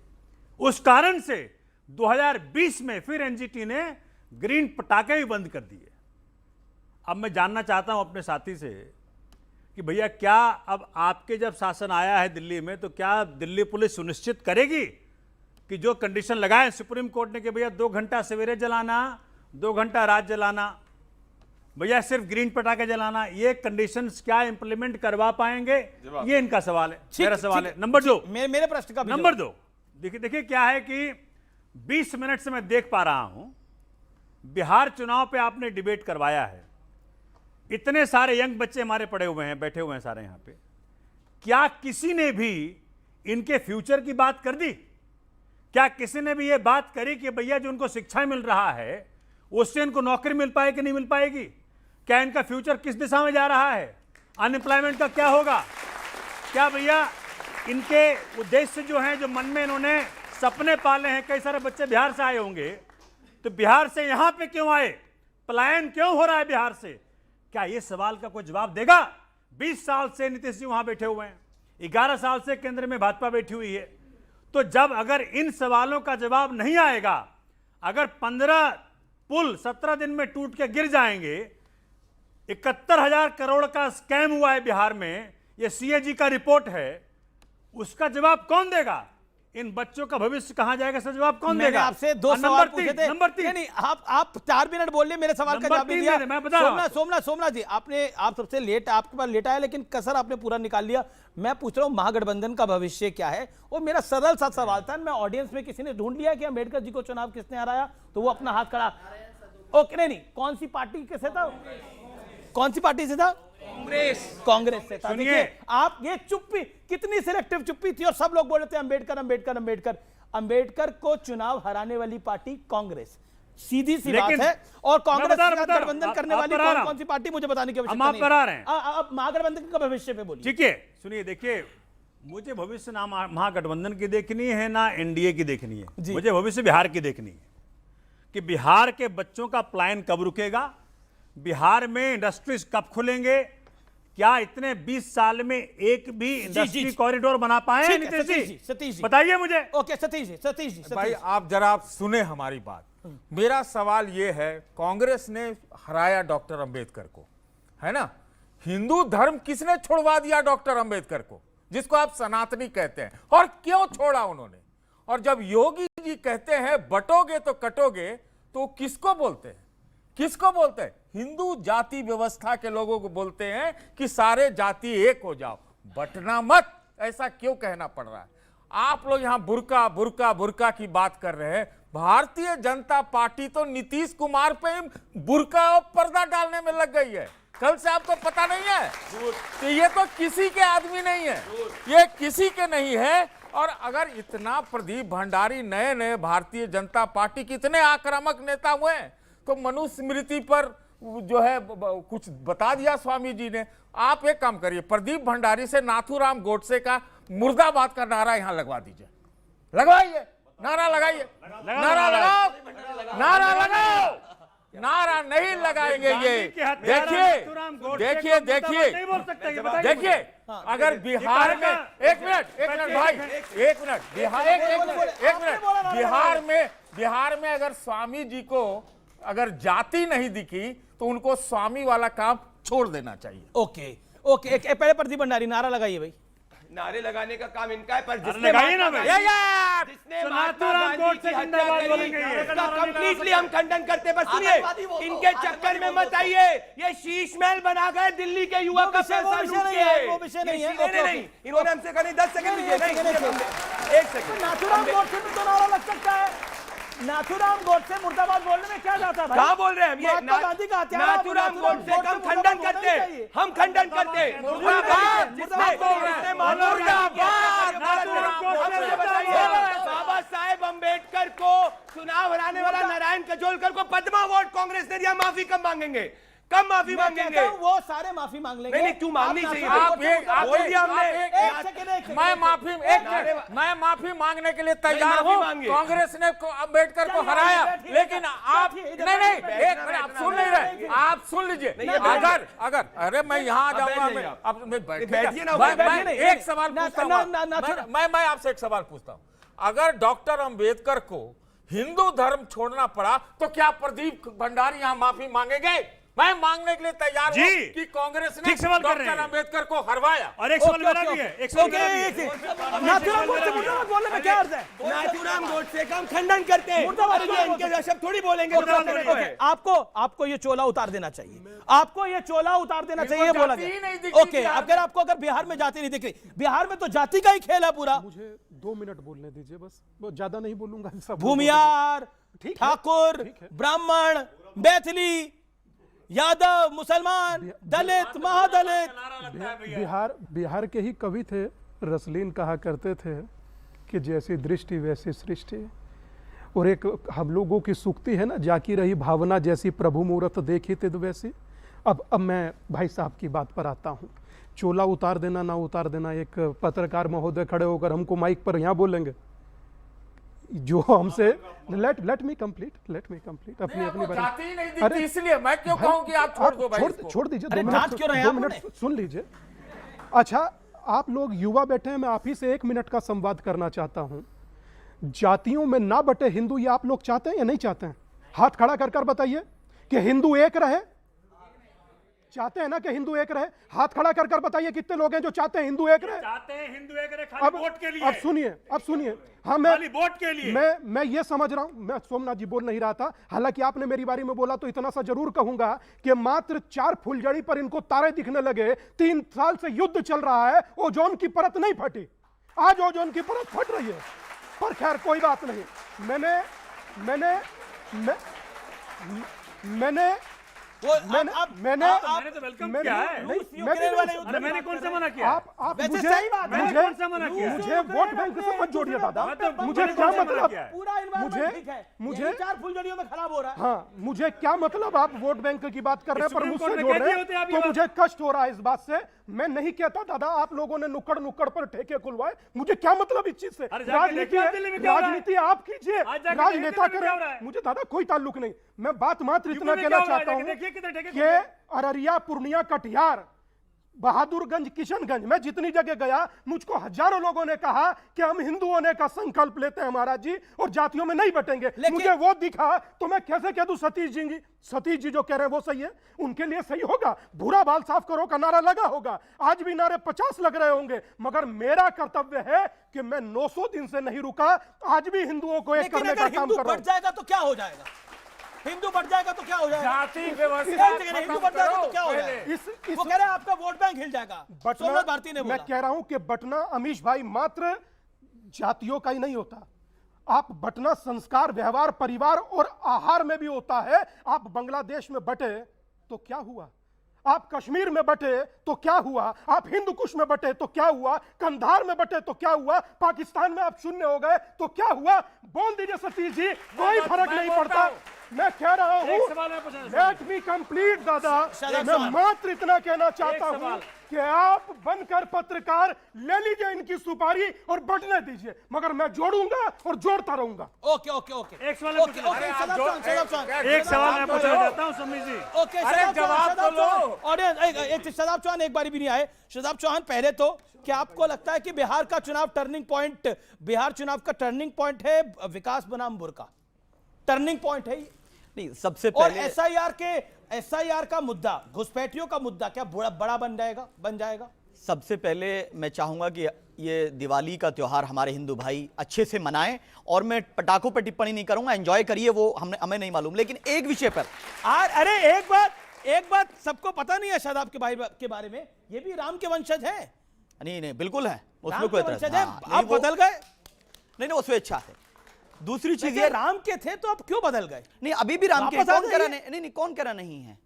उस कारण से 2020 में फिर एनजीटी ने ग्रीन पटाखे भी बंद कर दिए। अब मैं जानना चाहता हूं अपने साथी से कि भैया क्या अब आपके जब शासन आया है दिल्ली में, तो क्या दिल्ली पुलिस सुनिश्चित करेगी कि जो कंडीशन लगाए सुप्रीम कोर्ट ने कि भैया 2 घंटा सवेरे जलाना, 2 घंटा रात जलाना, भैया सिर्फ ग्रीन पटाखे जलाना, ये कंडीशंस क्या इंप्लीमेंट करवा पाएंगे? ये इनका सवाल है, मेरा सवाल है। नंबर 2, मेरे प्रश्न का नंबर 2, देखिए क्या है कि 20 मिनट से मैं देख पा रहा हूं, बिहार चुनाव पे आपने डिबेट करवाया है, इतने सारे यंग बच्चे हमारे पड़े हुए हैं, बैठे हुए हैं सारे यहां पे, क्या किसी ने भी इनके फ्यूचर की बात कर दी? क्या किसी ने भी ये बात करी कि भैया जो उनको शिक्षा मिल रहा है उससे इनको नौकरी मिल पाएगी कि नहीं मिल पाएगी? क्या इनका फ्यूचर किस दिशा में जा रहा है? अनएम्प्लॉयमेंट का क्या होगा? क्या भैया इनके उद्देश्य जो हैं, जो मन में इन्होंने सपने पाले हैं, कई सारे बच्चे बिहार से आए होंगे, तो बिहार से यहां पे क्यों आए? पलायन क्यों हो रहा है बिहार से? क्या ये सवाल का कोई जवाब देगा? 20 साल से नीतीश जी वहां बैठे हुए हैं, 11 साल से केंद्र में भाजपा बैठी हुई है। तो जब अगर इन सवालों का जवाब नहीं आएगा, अगर 15 पुल 17 दिन में टूट के गिर जाएंगे, 71,000 करोड़ का स्कैम हुआ है बिहार में, यह सीएजी का रिपोर्ट है, उसका जवाब कौन देगा? इन बच्चों का भविष्य कहां जाएगा, इसका जवाब कौन देगा? आपसे 2 सवाल पूछे थे। नंबर 3, नहीं, आप 4 मिनट बोल लिए, मेरे सवाल का जवाब नहीं दिया। मैं बता रहा हूं। सोमनाथ जी, आप सबसे लेट, आपके पास लेट आया, लेकिन कसर आपने पूरा निकाल लिया। मैं पूछ रहा हूं महागठबंधन का भविष्य क्या है, और मेरा सरल सा सवाल था। मैं ऑडियंस में किसी ने ढूंढ लिया कि अम्बेडकर जी को चुनाव किसने हराया, तो वो अपना हाथ खड़ा। ओके, नहीं, कौन सी पार्टी से था? कौन सी पार्टी से था? कांग्रेस से था। सुनिए, आप ये चुप्पी, कितनी सिलेक्टिव चुप्पी थी, और सब लोग बोल रहे थे अम्बेडकर अम्बेडकर अम्बेडकर। अम्बेडकर को चुनाव हराने वाली पार्टी कांग्रेस, सीधी सी बात है। और कांग्रेस के साथ गठबंधन करने वाली कौन सी पार्टी, मुझे बताने की आवश्यकता नहीं है। अब महागठबंधन का भविष्य पे बोलिए। ठीक है, सुनिए, देखिए, मुझे भविष्य ना महागठबंधन की देखनी है ना एनडीए की देखनी है, मुझे भविष्य बिहार की देखनी है कि बिहार के बच्चों का पलायन कब रुकेगा, बिहार में इंडस्ट्रीज कब खुलेंगे। क्या इतने 20 साल में एक भी इंडस्ट्री कॉरिडोर बना पाए हैं नीतीश जी? बताइए मुझे। ओके, सतीश जी भाई आप जरा सुने हमारी बात। मेरा सवाल यह है, कांग्रेस ने हराया डॉक्टर अंबेडकर को, है ना? हिंदू धर्म किसने छुड़वा दिया डॉक्टर अंबेडकर को, जिसको आप सनातनी कहते हैं? और क्यों छोड़ा उन्होंने? और जब योगी जी कहते हैं बटोगे तो कटोगे, तो किसको बोलते हैं? किसको बोलते हैं? हिंदू जाति व्यवस्था के लोगों को बोलते हैं कि सारे जाति एक हो जाओ, बटना मत। ऐसा क्यों कहना पड़ रहा है? आप लोग यहां बुर्का बुर्का बुर्का की बात कर रहे हैं। भारतीय जनता पार्टी तो नीतीश कुमार पे बुर्का और पर्दा डालने में लग गई है। कल से आपको पता नहीं है? तो ये तो किसी के आदमी नहीं है, ये किसी के नहीं है। और अगर इतना प्रदीप भंडारी नए नए भारतीय जनता पार्टी के इतने आक्रामक नेता हुए, तो मनुस्मृति पर जो है कुछ बता दिया स्वामी जी ने। आप एक काम करिए, प्रदीप भंडारी से नाथूराम गोडसे का मुर्दाबाद का नारा यहां लगवा दीजिए, लगवाइए, नारा लगाइए, नारा लगाओ, नारा लगाओ। नारा नहीं लगाएंगे ये। देखिए, देखिए, अगर बिहार में एक मिनट भाई, एक मिनट, बिहार में अगर स्वामी जी को अगर जाति नहीं दिखी, तो उनको स्वामी वाला काम छोड़ देना चाहिए। ओके, पहले प्रदीप भंडारी नारा लगाइए भाई। नारे लगाने का काम इनका है, पर जिसने कंप्लीटली हम खंडन करते हैं। बस सुनिए, इनके चक्कर में मत आइए। ये शीश महल बना गए दिल्ली के युवा का पैसा लूट के। वो विषय नहीं है। नहीं, इन्होंने हमसे कहा 10 सेकंड दीजिए। 1 सेकंड। नाथूराम गोडसे पे तो नारा लग सकता है। नाथूराम गोडसे मुर्दाबाद बोलने में क्या जाता है? कहाँ बोल रहे हैं हम? ये महात्मा गांधी का हत्यारा नाथूराम गोडसे का हम खंडन करते हैं, हम खंडन करते हैं। बाबा साहेब अंबेडकर को चुनाव हराने वाला नारायण कजोलकर को पद्मा अवार्ड कांग्रेस ने दिया, माफी कब मांगेंगे? कब माफी मांगेंगे? वो सारे माफी मांग लेंगे। नहीं, क्यों मांगनी चाहिए? मैं माफी मांगने के लिए तैयार हूँ। कांग्रेस ने अंबेडकर को हराया, लेकिन आप नहीं एक मिनट, आप सुन नहीं रहे, आप सुन लीजिए। अगर अरे मैं यहाँ आ जाऊंगा, अब बैठिए ना, मैं एक सवाल पूछता हूँ, मैं आपसे एक सवाल पूछता हूँ। अगर डॉक्टर अंबेडकर को हिंदू धर्म छोड़ना पड़ा तो क्या प्रदीप भंडारी यहाँ माफी मांगेंगे? मैं मांगने के लिए तैयार हूं कि कांग्रेस ने डॉक्टर अंबेडकर को हरवाया। और एक सवाल मेरा भी है, एक सवाल नाथूराम गोडसे मुर्दाबाद बोलने में क्या अर्थ है? नाथूराम गोडसे का हम खंडन करते हैं, इनके शब्द थोड़ी बोलेंगे। आपको ये चोला उतार देना चाहिए, आपको ये चोला उतार देना चाहिए, बोला गया। ओके, अगर बिहार में जाति नहीं दिख रही, बिहार में तो जाति का ही खेल है पूरा। मुझे 2 मिनट बोलने दीजिए बस, ज्यादा नहीं बोलूंगा। भूमियार, ठाकुर, ब्राह्मण, मैथिली, यादव, मुसलमान, दलित, महादलित। बिहार के ही कवि थे, रसलीन कहा करते थे कि जैसी दृष्टि वैसी सृष्टि। और एक हम लोगों की सूक्ति है ना, जाकी रही भावना जैसी प्रभु मूरत देखी तिद वैसी। अब मैं भाई साहब की बात पर आता हूँ। चोला उतार देना ना उतार देना, एक पत्रकार महोदय खड़े होकर हमको माइक पर यहाँ बोलेंगे जो हमसे लेट मी कंप्लीट अपनी बात। अरे इसलिए मैं क्यों कहूं कि आप छोड़ दो भाई, छोड़ दीजिए। 2 मिनट सुन लीजिए। अच्छा, आप लोग युवा बैठे हैं, मैं आप ही से 1 मिनट का संवाद करना चाहता हूं। जातियों में ना बटे हिंदू, ये आप लोग चाहते हैं या नहीं चाहते हैं? हाथ खड़ा कर बताइए कि हिंदू एक रहे। चाहते हैं ना कि हिंदू एक रहे? हाथ खड़ा कर बताइए कितने लोग हैं जो चाहते हैं हिंदू एक रहे? चाहते हैं हिंदू एक रहे, खाली वोट के लिए। अब सुनिए, हाँ, खाली वोट के लिए। मैं ये समझ रहा हूं, मैं सोमनाथ जी बोल नहीं रहा था, हालांकि आपने मेरी बारी में बोला तो इतना सा जरूर कहूंगा कि मात्र 4 फुलझड़ी पर इनको तारे दिखने लगे। 3 साल से युद्ध चल रहा है, ओजोन की परत नहीं फटी, आज ओजोन की परत फट रही है। पर खैर कोई बात नहीं। मैंने तो वेलकम किया है। मैंने कौन सा मना किया? आप मुझे वोट बैंक से मत जोड़िए दादा। मुझे क्या मतलब? मुझे 4 फुलझड़ियों में खराब हो रहा है। हाँ, मुझे क्या मतलब? आप वोट बैंक की बात कर रहे हैं पर मुझसे जोड़ रहे हैं, तो मुझे कष्ट हो रहा है इस बात से। मैं नहीं कहता दादा, आप लोगों ने नुक्कड़ पर ठेके खुलवाए, मुझे क्या मतलब इस चीज से? राजनीति आप कीजिए, राजनेता करें, मुझे दादा कोई ताल्लुक नहीं। मैं बात मात्र इतना कहना चाहता हूँ कि अररिया, पूर्णिया, कटिहार, बहादुरगंज, किशनगंज, मैं जितनी जगह गया मुझको हजारों लोगों ने कहा कि हम हिंदू होने का संकल्प लेते हैं महाराज जी, और जातियों में नहीं बटेंगे। मुझे वो दिखा तो मैं कैसे कह दूं सतीश जी जो कह रहे हैं वो सही है, उनके लिए सही होगा। भूरा बाल साफ करो का नारा लगा होगा, आज भी नारे 50 लग रहे होंगे, मगर मेरा कर्तव्य है कि मैं 900 दिन से नहीं रुका, आज भी हिंदुओं को एक करने का काम कर रहा हूं। जाएगा तो क्या हो जाएगा? हिंदू बढ़ जाएगा तो क्या हो जाएगा? जाति व्यवस्था हिंदू बढ़ जाएगा तो क्या हो जाएगा? वो कह रहे हैं आपका वोट बैंक हिल जाएगा। सोमनाथ भारती ने बोला। मैं कह रहा हूं कि बटना, अमीश भाई, मात्र जातियों का ही नहीं होता। आप बटना संस्कार, व्यवहार, परिवार और आहार में भी होता है। आप बांग्लादेश में बटे तो क्या हुआ? आप कश्मीर में बटे तो क्या हुआ? आप हिंदू कुश में बटे तो क्या हुआ? कंधार में बटे तो क्या हुआ? पाकिस्तान में आप शून्य हो गए तो क्या हुआ? बोल दीजिए सतीश जी, कोई फर्क नहीं पड़ता। मैं कह रहा हूँ, लेट मी कंप्लीट दादा। मैं मात्र इतना कहना चाहता हूँ कि आप बनकर पत्रकार ले लीजिए इनकी सुपारी और बढ़ने दीजिए, मगर मैं जोड़ूंगा और जोड़ता रहूंगा। ओके ओके ओके, एक सवाल मैं पूछना चाहता हूँ समीर जी। ओके, जवाब तो लो। और शदाब चौहान एक बारी भी नहीं आए। शदाब चौहान, पहले तो क्या आपको लगता है कि बिहार का चुनाव टर्निंग पॉइंट, बिहार चुनाव का टर्निंग पॉइंट है विकास बनाम बुर्का? टर्निंग पॉइंट है नहीं, सबसे पहले एसआईआर का मुद्दा, घुसपैठियों का मुद्दा क्या बड़ा बन जाएगा? सबसे पहले मैं चाहूंगा कि ये दिवाली का त्योहार हमारे हिंदू भाई अच्छे से मनाएं, और मैं पटाखों पर टिप्पणी नहीं करूंगा, एंजॉय करिए, वो हमें नहीं मालूम। लेकिन एक विषय पर अरे एक बात सबको पता नहीं है शादाब के बारे में, ये भी राम के वंशज है। नहीं बिल्कुल है, उसमें कोई वंशज है। आप बदल गए? नहीं, वो स्वेच्छा है। दूसरी चीज ये ये, राम के थे तो अब क्यों बदल गए? नहीं अभी भी राम के, वापस आ कौन कह रहा जाइए। नहीं, कौन कह रहा नहीं है,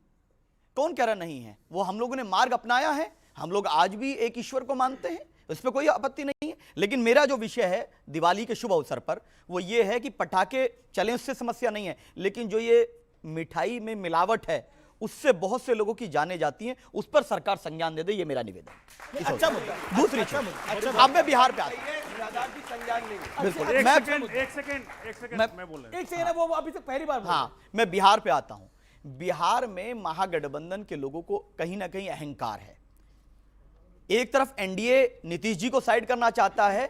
कौन कह रहा नहीं है? वो हम लोगों ने मार्ग अपनाया है, हम लोग आज भी एक ईश्वर को मानते हैं, इस पर कोई आपत्ति नहीं है। लेकिन मेरा जो विषय है दिवाली के शुभ अवसर पर वो ये है कि पटाखे चलें उससे समस्या नहीं है, लेकिन जो ये मिठाई में मिलावट है उससे बहुत से लोगों की जानें जाती हैं, उस पर सरकार संज्ञान दे दे, ये मेरा निवेदन। अच्छा मुद्दा। दूसरी चीज, अब मैं बिहार पे आता हूं। बिल्कुल, एक मैं सेकंड मैं बोल रहा हूं। एक सेकंड, वो अभी तक पहली बार बोल रहे हैं। हाँ, मैं बिहार पे आता हूं। बिहार में महागठबंधन के लोगों को कहीं ना कहीं अहंकार है। एक तरफ एनडीए नीतीश जी को साइड करना चाहता है,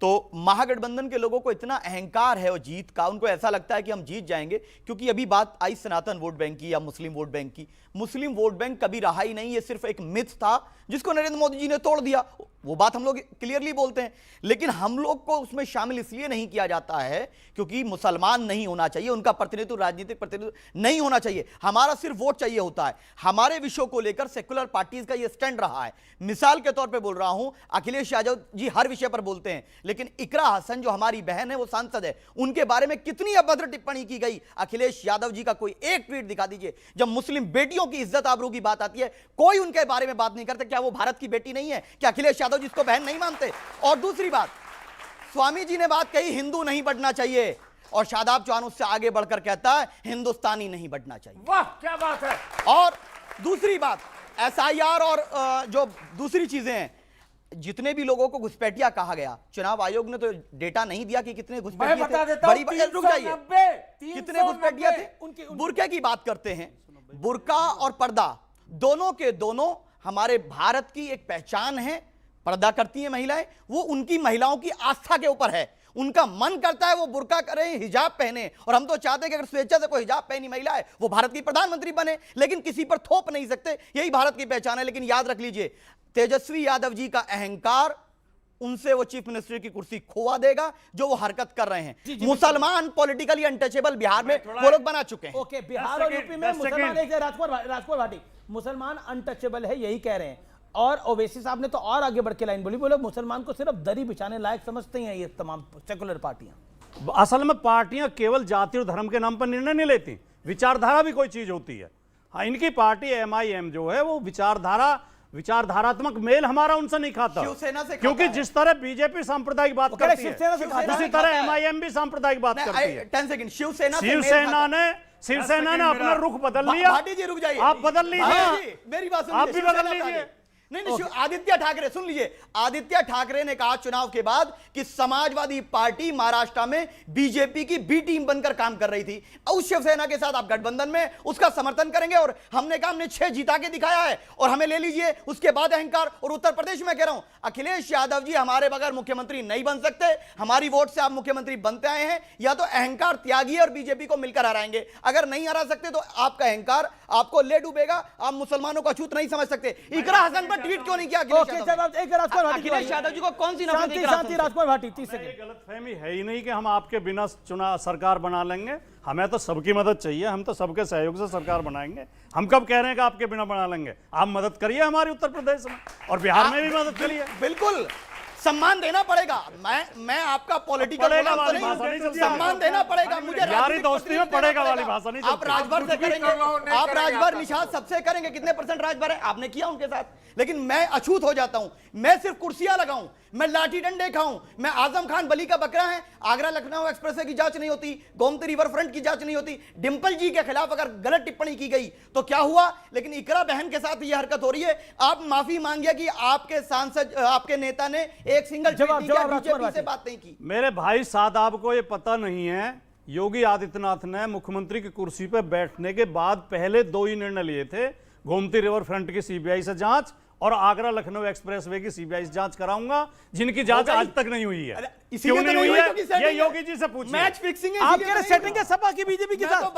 तो महागठबंधन के लोगों को इतना अहंकार है वो जीत का, उनको ऐसा लगता है कि हम जीत जाएंगे। क्योंकि अभी बात आई सनातन वोट बैंक की या मुस्लिम वोट बैंक की, मुस्लिम वोट बैंक कभी रहा ही नहीं, ये सिर्फ एक मिथ था जिसको नरेंद्र मोदी जी ने तोड़ दिया। वो बात हम लोग क्लियरली बोलते हैं, लेकिन हम लोग को उसमें शामिल इसलिए नहीं किया जाता है क्योंकि मुसलमान नहीं होना चाहिए, उनका प्रतिनिधित्व, राजनीतिक प्रतिनिधित्व नहीं होना चाहिए, हमारा सिर्फ वोट चाहिए होता है। हमारे विषयों को लेकर सेक्युलर पार्टीज का ये स्टैंड रहा है। मिसाल के तौर पे बोल रहा हूं, अखिलेश यादव जी हर विषय पर बोलते हैं, लेकिन इकरा हसन जो हमारी बहन है, वो सांसद है, उनके बारे में कितनी अभद्र टिप्पणी की गई। अखिलेश यादव जी का कोई एक ट्वीट दिखा दीजिए। जब मुस्लिम बेटियों की इज्जत आबरू की बात आती है, कोई उनके बारे में बात नहीं करता। क्या वो भारत की बेटी नहीं है? क्या अखिलेश यादव जी इसको बहन नहीं मानते? और दूसरी बात, स्वामी जी ने बात कही हिंदू नहीं बढ़ना चाहिए, और शादाब चौहान उससे आगे बढ़कर कहता है हिंदुस्तानी नहीं बढ़ना चाहिए। वाह क्या बात है। और दूसरी बात, एसआईआर और जो दूसरी चीजें हैं, जितने भी लोगों को घुसपैठिया कहा गया, चुनाव आयोग ने तो डेटा नहीं दिया कि कितने घुसपैठिए मैं बता थे। देता हूं, रुक जाइए, 390, कितने घुसपैठिए थे? बुर्के की बात करते हैं, बुर्का और पर्दा दोनों के दोनों हमारे भारत की एक पहचान है। पर्दा करती हैं महिलाएं, वो उनकी महिलाओं की आस्था के ऊपर है। उनका मन करता है वो बुर्का करें, हिजाब पहने, और हम तो चाहते हैं कि अगर स्वेच्छा से कोई हिजाब पहनी महिला है वो भारत की प्रधानमंत्री बने, लेकिन किसी पर थोप नहीं सकते। यही भारत की पहचान है। लेकिन याद रख लीजिए, तेजस्वी यादव जी का अहंकार उनसे वो चीफ मिनिस्टर की कुर्सी खोवा देगा जो वो हरकत कर रहे हैं। मुसलमान पॉलिटिकली अनटचेबल बिहार में वो लोग बना चुके हैं। ओके, बिहार और यूपी में मुसलमान, एक राजकुमार भाटी, मुसलमान अनटचेबल है यही कह रहे हैं। और ओवैसी साहब ने तो और आगे बढ़ के लाइन बोली, बोले मुसलमान को सिर्फ दरी बिछाने लायक समझते हैं ये तमाम सेकुलर पार्टियां। असल में पार्टियां केवल जाति और धर्म के नाम पर निर्णय नहीं लेती, विचारधारा भी कोई चीज होती है। हाँ, इनकी पार्टी MIM जो है वो विचारधारात्मक मेल हमारा उनसे नहीं खाता, शिवसेना से क्योंकि जिस तरह बीजेपी सांप्रदायिक बात करती है उसी तरह MIM भी सांप्रदायिक बात करती है। 10 सेकंड, शिवसेना ने अपना रुख बदल लिया। भाटी जी रुक जाइए, आप बदल लीजिए, मेरी बात आप भी बदल लीजिए। नहीं, आदित्य ठाकरे, सुन लीजिए, आदित्य ठाकरे ने कहा चुनाव के बाद कि समाजवादी पार्टी महाराष्ट्र में बीजेपी की बी टीम बनकर काम कर रही थी। उस शिवसेना के साथ आप गठबंधन में उसका समर्थन करेंगे, और हमने कहा हमने 6 जीता के दिखाया है और हमें ले लीजिए। उसके बाद अहंकार। और उत्तर प्रदेश में कह रहा हूं, अखिलेश यादव जी हमारे बगैर मुख्यमंत्री नहीं बन सकते। हमारी वोट से आप मुख्यमंत्री बनते आए हैं, या तो अहंकार त्यागिए और बीजेपी को मिलकर हराएंगे। अगर नहीं हरा सकते तो आपका अहंकार आपको ले डूबेगा। आप मुसलमानों को अछूत नहीं समझ सकते। इकरा हसन ट्वीट क्यों नहीं किया अखिलेश यादव जी को? कौन सी शांति राजकुमार भाटी 30 सेकंड। गलतफहमी है ही नहीं कि हम आपके बिना चुनाव सरकार बना लेंगे। हमें तो सबकी मदद चाहिए, हम तो सबके सहयोग से सरकार बनाएंगे। हम कब कह रहे हैं कि आपके बिना बना लेंगे? आप मदद करिए हमारी उत्तर प्रदेश में, और बिहार में भी मदद करिए। बिल्कुल सम्मान देना पड़ेगा। मैं आपका पॉलिटिकल सम्मान देना पड़ेगा मुझे। यारी दोस्ती में पड़ेगा वाली भाषा नहीं। आप राजभर से करेंगे, आप राजभर निषाद सबसे करेंगे। कितने % राजभर है आपने किया उनके साथ? लेकिन मैं अछूत हो जाता हूं। मैं सिर्फ कुर्सियां लगाऊं, मैं लाठी डंडे खाऊं, मैं आजम खान बली का बकरा है। आगरा लखनऊ एक्सप्रेसवे की जांच नहीं होती, गोमती रिवर फ्रंट की जांच नहीं होती। डिंपल जी के खिलाफ अगर गलत टिप्पणी की गई तो क्या हुआ? लेकिन इकरा बहन के साथ यह हरकत हो रही है। आप माफी मांगिए कि आपके सांसद, आपके नेता ने एक सिंगल बीजेपी से बात नहीं की। मेरे भाई सादाब को यह पता नहीं है, योगी आदित्यनाथ ने मुख्यमंत्री की कुर्सी पर बैठने के बाद पहले 2 ही निर्णय लिए थे, गोमती रिवर फ्रंट की सीबीआई से जांच और आगरा लखनऊ एक्सप्रेसवे की सीबीआई से जांच कराऊंगा, जिनकी जांच आज तक नहीं हुई है। क्यों नहीं हुई है? ये योगी जी से पूछिए। मैच फिक्सिंग है, आप कह रहे सेटिंग है सपा की बीजेपी के साथ। तो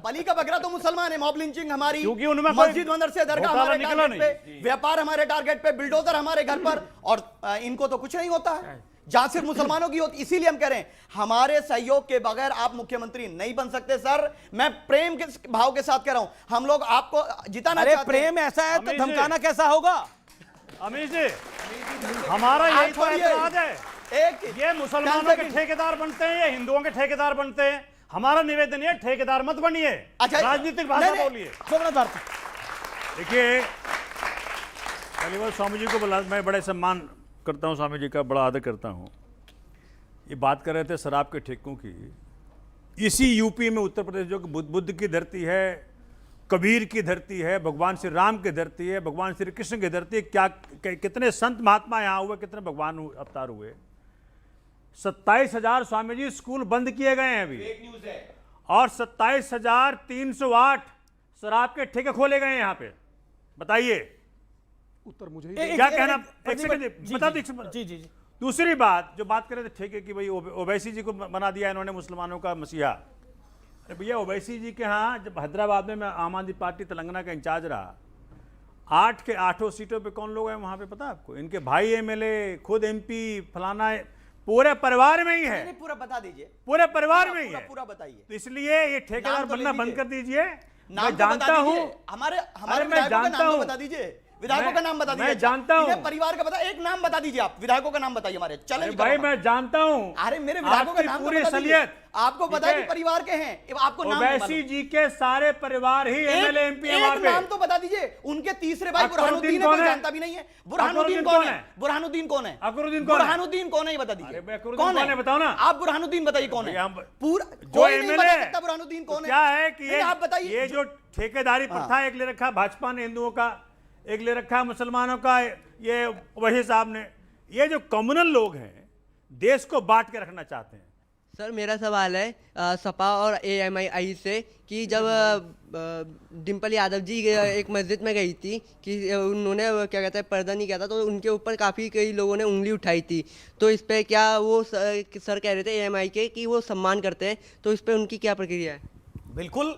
बली का बकरा तो मुसलमान है। मॉब लिंचिंग हमारी, क्योंकि उनमें मस्जिद मदरसे दरगाह हमारे टारगेट पे, व्यापार हमारे टारगेट पे, बिल्डोजर हमारे घर पर, और इनको तो कुछ नहीं होता है। जांच सिर्फ मुसलमानों की होती। इसीलिए हम कह रहे हैं हमारे सहयोग के बगैर आप मुख्यमंत्री नहीं बन सकते। सर, मैं प्रेम के भाव के साथ कह रहा हूं, हम लोग आपको जिताना चाहते हैं। प्रेम ऐसा है तो धमकाना कैसा होगा? अमीर जी, हमारा यही तो ऐतराज है। ये मुसलमानों के ठेकेदार बनते हैं या हिंदुओं के ठेकेदार बनते हैं? हमारा निवेदन है ठेकेदार मत बनिए, राजनीतिक भाषा बोलिए। देखिए पहली बार स्वामी जी को बुला, मैं बड़े सम्मान करता हूँ, स्वामी जी का बड़ा आदर करता हूँ। ये बात कर रहे थे शराब के ठेकों की। इसी यूपी में उत्तर प्रदेश जो कि बुद्ध की धरती है, कबीर की धरती है, भगवान श्री राम की धरती है, भगवान श्री कृष्ण की धरती है, क्या कितने संत महात्मा यहाँ हुए, कितने भगवान अवतार हुए। 27,000 स्वामी जी स्कूल बंद किए गए हैं अभी, और 27,308 शराब के ठेके खोले गए हैं यहाँ पे। बताइए उत्तर मुझे क्या कहना? एक सेकंड बता दीजिए। जी जी। दूसरी बात जो बात कर रहे थे ठेके की, भाई ओवैसी जी को बना दिया इन्होंने मुसलमानों का मसीहा। अरे भैया ओवैसी जी के यहाँ जब हैदराबाद में आम आदमी पार्टी तेलंगाना का इंचार्ज रहा, 8 के 8 सीटों पे कौन लोग हैं वहाँ पे पता है आपको? इनके भाई एमएलए, खुद एमपी, फलाना, पूरे परिवार में ही है। पूरा बता दीजिए, पूरे परिवार में ही है। पूरा बताइए। तो इसलिए ये ठेकेदार बनना बंद कर दीजिए। मैं जानता हूँ, हमारे मैं जानता हूँ, बता दीजिए, विधायकों का नाम बता दीजिए। मैं जानता हूँ, परिवार का बता, एक नाम बता दीजिए आप, विधायकों का नाम बताइए हमारे। चले भाई मैं जानता हूँ। अरे मेरे विधायकों का नाम पूरी सलियत आपको पता है परिवार के हैं, आपको नाम ओवैसी जी के सारे परिवार ही एमएलए एमपी हैं वहां पे। नाम तो बता दीजिए। उनके तीसरे भाई बुरहानुद्दीन है, कोई जानता भी नहीं है। बुरहानुद्दीन कौन है? बुरहानुद्दीन कौन है? बुरहानुद्दीन कौन है ये बता दीजिए। कौन है बताओ ना। आप बुरहानुद्दीन बताइए कौन है? पूरा जो एमएलए बुरहानुद्दीन कौन है? क्या है कि आप बताइए। ये जो ठेकेदारी प्रथा एक ले रखा भाजपा ने हिंदुओं का, एक ले रखा मुसलमानों का, ये वही साहब ने, ये जो कम्युनल लोग हैं देश को बांट के रखना चाहते हैं। सर मेरा सवाल है सपा और एएमआई से कि जब डिम्पल यादव जी एक मस्जिद में गई थी कि उन्होंने क्या कहते हैं पर्दा नहीं किया था, तो उनके ऊपर काफ़ी कई लोगों ने उंगली उठाई थी। तो इस पर क्या वो सर कह रहे थे एएमआई के कि वो सम्मान करते हैं, तो इस पर उनकी क्या प्रक्रिया है? बिल्कुल,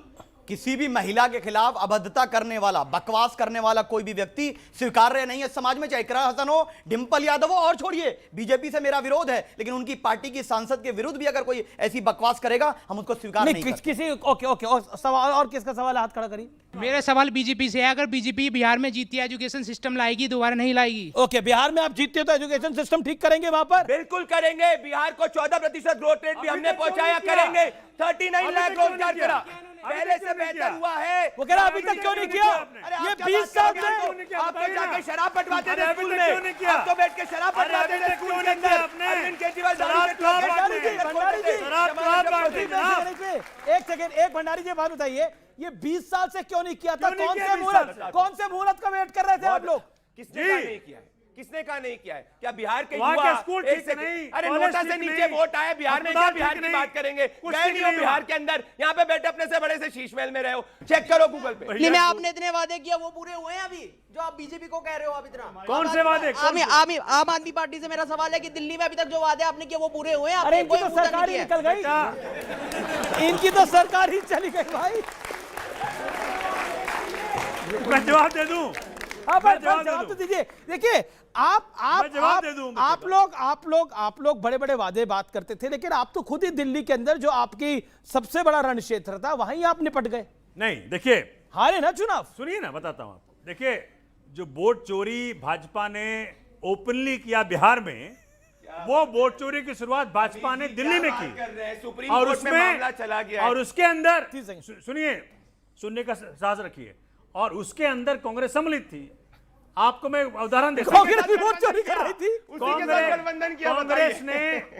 किसी भी महिला के खिलाफ अभद्रता करने वाला, बकवास करने वाला कोई भी व्यक्ति स्वीकार्य नहीं है समाज में, चाहे इकरा हसन हो, डिंपल यादव हो, और छोड़िए बीजेपी से मेरा विरोध है, लेकिन उनकी पार्टी की सांसद के विरुद्ध भी अगर कोई ऐसी बकवास करेगा हम उसको स्वीकार नहीं करते। किसी ओके और सवाल, और किसका सवाल है? हाथ खड़ा करिए। मेरा सवाल बीजेपी से है, अगर बीजेपी बिहार में जीती है एजुकेशन सिस्टम लाएगी, दोबारा नहीं लाएगी? ओके, बिहार में आप जीतते हो तो एजुकेशन सिस्टम ठीक करेंगे वहां पर? बिल्कुल करेंगे। बिहार को 14% ग्रोथ रेट भी हमने पहुंचाया, करेंगे। 39 लाख रोजगार करा, पहले से बेहतर हुआ है। वो कह रहा अभी तक क्यों नहीं किया? ये 20 साल से आप तो जाके शराब बंटवाते थे स्कूल में, आप तो बैठ के शराब बंटवाते थे स्कूल के अंदर। अरविंद केजरीवाल एक सेकंड, एक भंडारी जी बात बताइए, ये 20 साल से क्यों नहीं किया था? कौन से मुहूर्त का वेट कर रहे थे आप लोग? किसने कहा नहीं किया है? किसने कहा नहीं किया है? क्या बिहार के वहाँ युवा के स्कूल ठीक नहीं, अरे नोटा से नीचे वोट आए बिहार में, क्या बिहार की बात करेंगे? गए नहीं हो बिहार के अंदर, यहाँ पे बैठे अपने से बड़े से शीश महल में रहे हो, चेक करो गूगल पे। नहीं, मैं आपने इतने वादे किया वो पूरे हुए हैं अभी, जो आप बीजेपी को कह रहे हो? आप इतना कौन से वादे? आम आदमी पार्टी से मेरा सवाल है कि दिल्ली में अभी तक जो वादे आपने किए वो पूरे हुए हैं? अरे इनकी तो सरकार ही निकल गई, इनकी तो सरकार ही चली गई भाई। मैं जवाब दे दूं? जवाब तो दीजिए। देखिए आप लोग बड़े बड़े वादे बात करते थे, लेकिन आप तो खुद ही दिल्ली के अंदर जो आपकी सबसे बड़ा रण क्षेत्र था वहीं आप निपट गए। नहीं देखिए, हारे ना चुनाव। सुनिए ना, बताता हूं आपको। देखिए, जो वोट चोरी भाजपा ने ओपनली किया बिहार में, वो वोट चोरी की शुरुआत भाजपा ने दिल्ली में की, और उसमें और उसके अंदर सुनने का साहस रखिए, और उसके अंदर कांग्रेस सम्मिलित थी। आपको मैं उदाहरण देता हूं,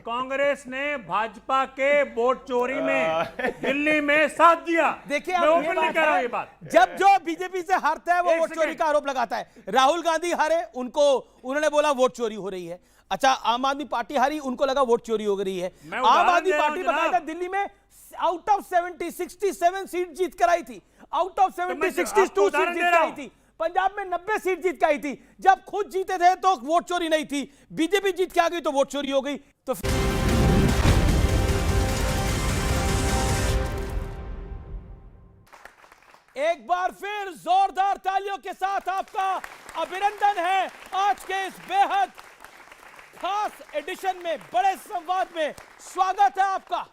कांग्रेस ने भाजपा के वोट चोरी में दिल्ली में साथ दिया। देखिए, मैं ओपनली कह रहा हूं ये बात। जब जो बीजेपी से हारता है वो वोट चोरी का आरोप लगाता है। राहुल गांधी हारे, उन्होंने बोला वोट चोरी हो रही है। अच्छा, आम आदमी पार्टी हारी, उनको लगा वोट चोरी हो रही है। आम आदमी पार्टी बकायदा दिल्ली में आउट ऑफ 70 67 सीट जीत कर आई थी, आउट ऑफ 70 62 सीट जीत कर आई थी। पंजाब में 90 सीट जीत के आई थी। जब खुद जीते थे तो वोट चोरी नहीं थी, बीजेपी जीत के आ गई तो वोट चोरी हो गई। तो एक बार फिर जोरदार तालियों के साथ आपका अभिनंदन है आज के इस बेहद खास एडिशन में, बड़े संवाद में। स्वागत है आपका।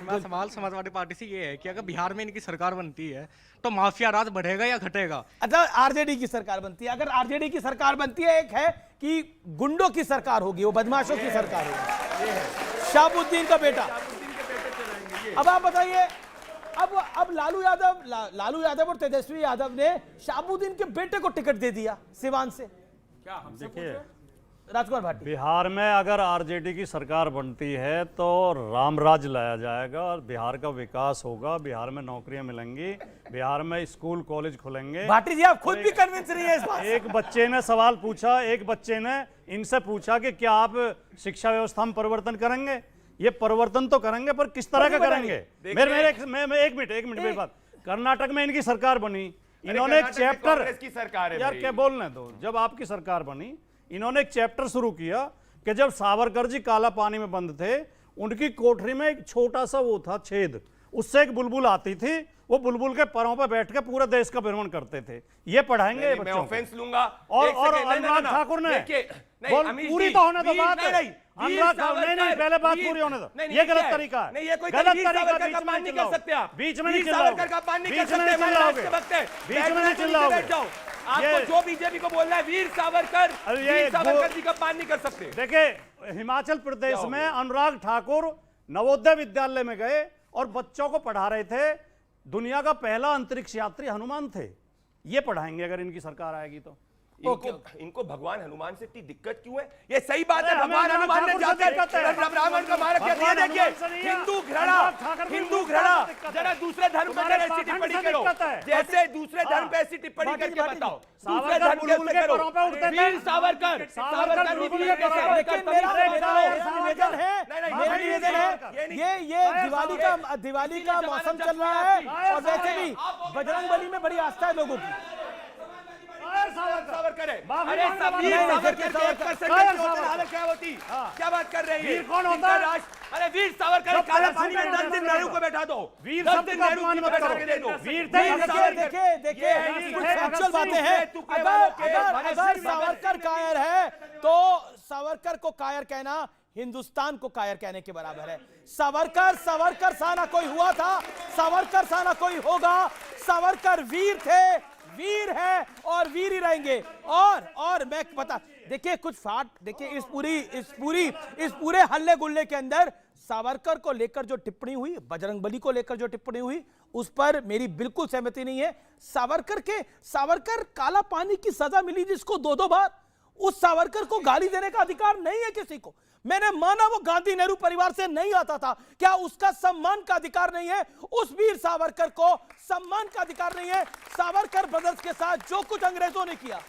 मेरा सवाल समाजवादी पार्टी से ये है कि अगर बिहार में इनकी सरकार बनती है तो माफिया राज बढ़ेगा या घटेगा? अच्छा, आरजेडी की सरकार बनती है, अगर आरजेडी की सरकार बनती है, एक है कि गुंडों की सरकार होगी, वो बदमाशों की सरकार होगी, शाहबुद्दीन का बेटा। अब आप बताइए, अब लालू यादव और तेजस्वी यादव ने शाहबुद्दीन के बेटे को टिकट दे दिया सिवान से। क्या देखिए, राजकुमार भाटी, बिहार में अगर आरजेडी की सरकार बनती है तो रामराज लाया जाएगा और बिहार का विकास होगा, बिहार में नौकरियां मिलेंगी, बिहार में स्कूल कॉलेज खुलेंगे। भाटी जी, आप खुद भी कन्विंस नहीं है इस बात से। एक बच्चे ने सवाल पूछा, एक बच्चे ने इनसे पूछा कि क्या आप शिक्षा व्यवस्था में परिवर्तन करेंगे? ये परिवर्तन तो करेंगे, पर किस तरह का करेंगे? एक मिनट मेरी बात। कर्नाटक में इनकी सरकार बनी, इन्होंने एक चैप्टर, की सरकार है यार क्या बोलने दो, जब आपकी सरकार बनी इन्होंने एक चैप्टर शुरू किया कि जब सावरकर जी काला पानी में बंद थे, उनकी कोठरी में एक छोटा सा वो था छेद, उससे एक बुलबुल आती थी, वो बुलबुल के परों पर बैठ के पूरे देश का भ्रमण करते थे। ये पढ़ाएंगे मैं ऑफेंस लूंगा। और अनुराग ठाकुर ने पूरी तो होने दो बात, अनुराग ठाकुर नहीं, पहले बात पूरी होने दो। ये गलत तरीका है, नहीं, ये कोई गलत वीर तरीका। सावरकर का अपमान नहीं कर सकते आप, बीच में नहीं सावरकर का अपमान नहीं कर सकते, बीच में नहीं चिल्लाओगे। आपको जो बीजेपी को बोलना है वीर सावरकर जी का अपमान नहीं कर सकते। देखिए, हिमाचल प्रदेश में अनुराग ठाकुर नवोदय विद्यालय में गए और बच्चों को पढ़ा रहे थे, दुनिया का पहला अंतरिक्ष यात्री हनुमान थे। ये पढ़ाएंगे अगर इनकी सरकार आएगी तो। इनको भगवान हनुमान से इतनी दिक्कत क्यों है? ये सही बात है, भगवान हनुमान ने जाकर ब्राह्मण को मारा क्या? ये देखिए, हिंदू घृणा, जरा दूसरे धर्म पर ऐसी टिप्पणी करो, जैसे दूसरे धर्म पे ऐसी टिप्पणी करके बताओ, दूसरे धर्म के ऊपर करो। वीर सावरकर, मेरा दिवाली का मौसम चल रहा है और वैसे भी बजरंगबली में बड़ी आस्था है लोगों की। सावरकर है, अरे वीर सावरकर के 1% की हालत क्या होती? क्या बात कर रहे हैं? वीर कौन होता है? अरे वीर सावरकर काला पानी में 10 दिन नेहरू को बैठा दो, वीर 10 दिन नेहरू को बैठा के दे दो। देखिए कुछ फैक्चुअल बातें हैं। अगर सावरकर कायर है तो सावरकर को कायर कहना हिंदुस्तान को कायर कहने के बराबर है। सावरकर सा ना कोई हुआ था, सावरकर सा ना कोई होगा। सावरकर वीर थे, वीर है और वीर ही रहेंगे। और मैं बता, देखिए कुछ फाट, देखिए इस पूरे हल्ले गुल्ले के अंदर सावरकर को लेकर जो टिप्पणी हुई, बजरंगबली को लेकर जो टिप्पणी हुई, उस पर मेरी बिल्कुल सहमति नहीं है। सावरकर काला पानी की सजा मिली जिसको 2-2 बार, उस सावरकर को गाली देने का अधिकार नहीं है किसी को। मैंने माना वो गांधी नेहरू परिवार से नहीं आता था, क्या उसका सम्मान का अधिकार नहीं है? उस वीर सावरकर को सम्मान का अधिकार नहीं है? सावरकर ब्रदर्स के साथ जो कुछ अंग्रेजों ने किया,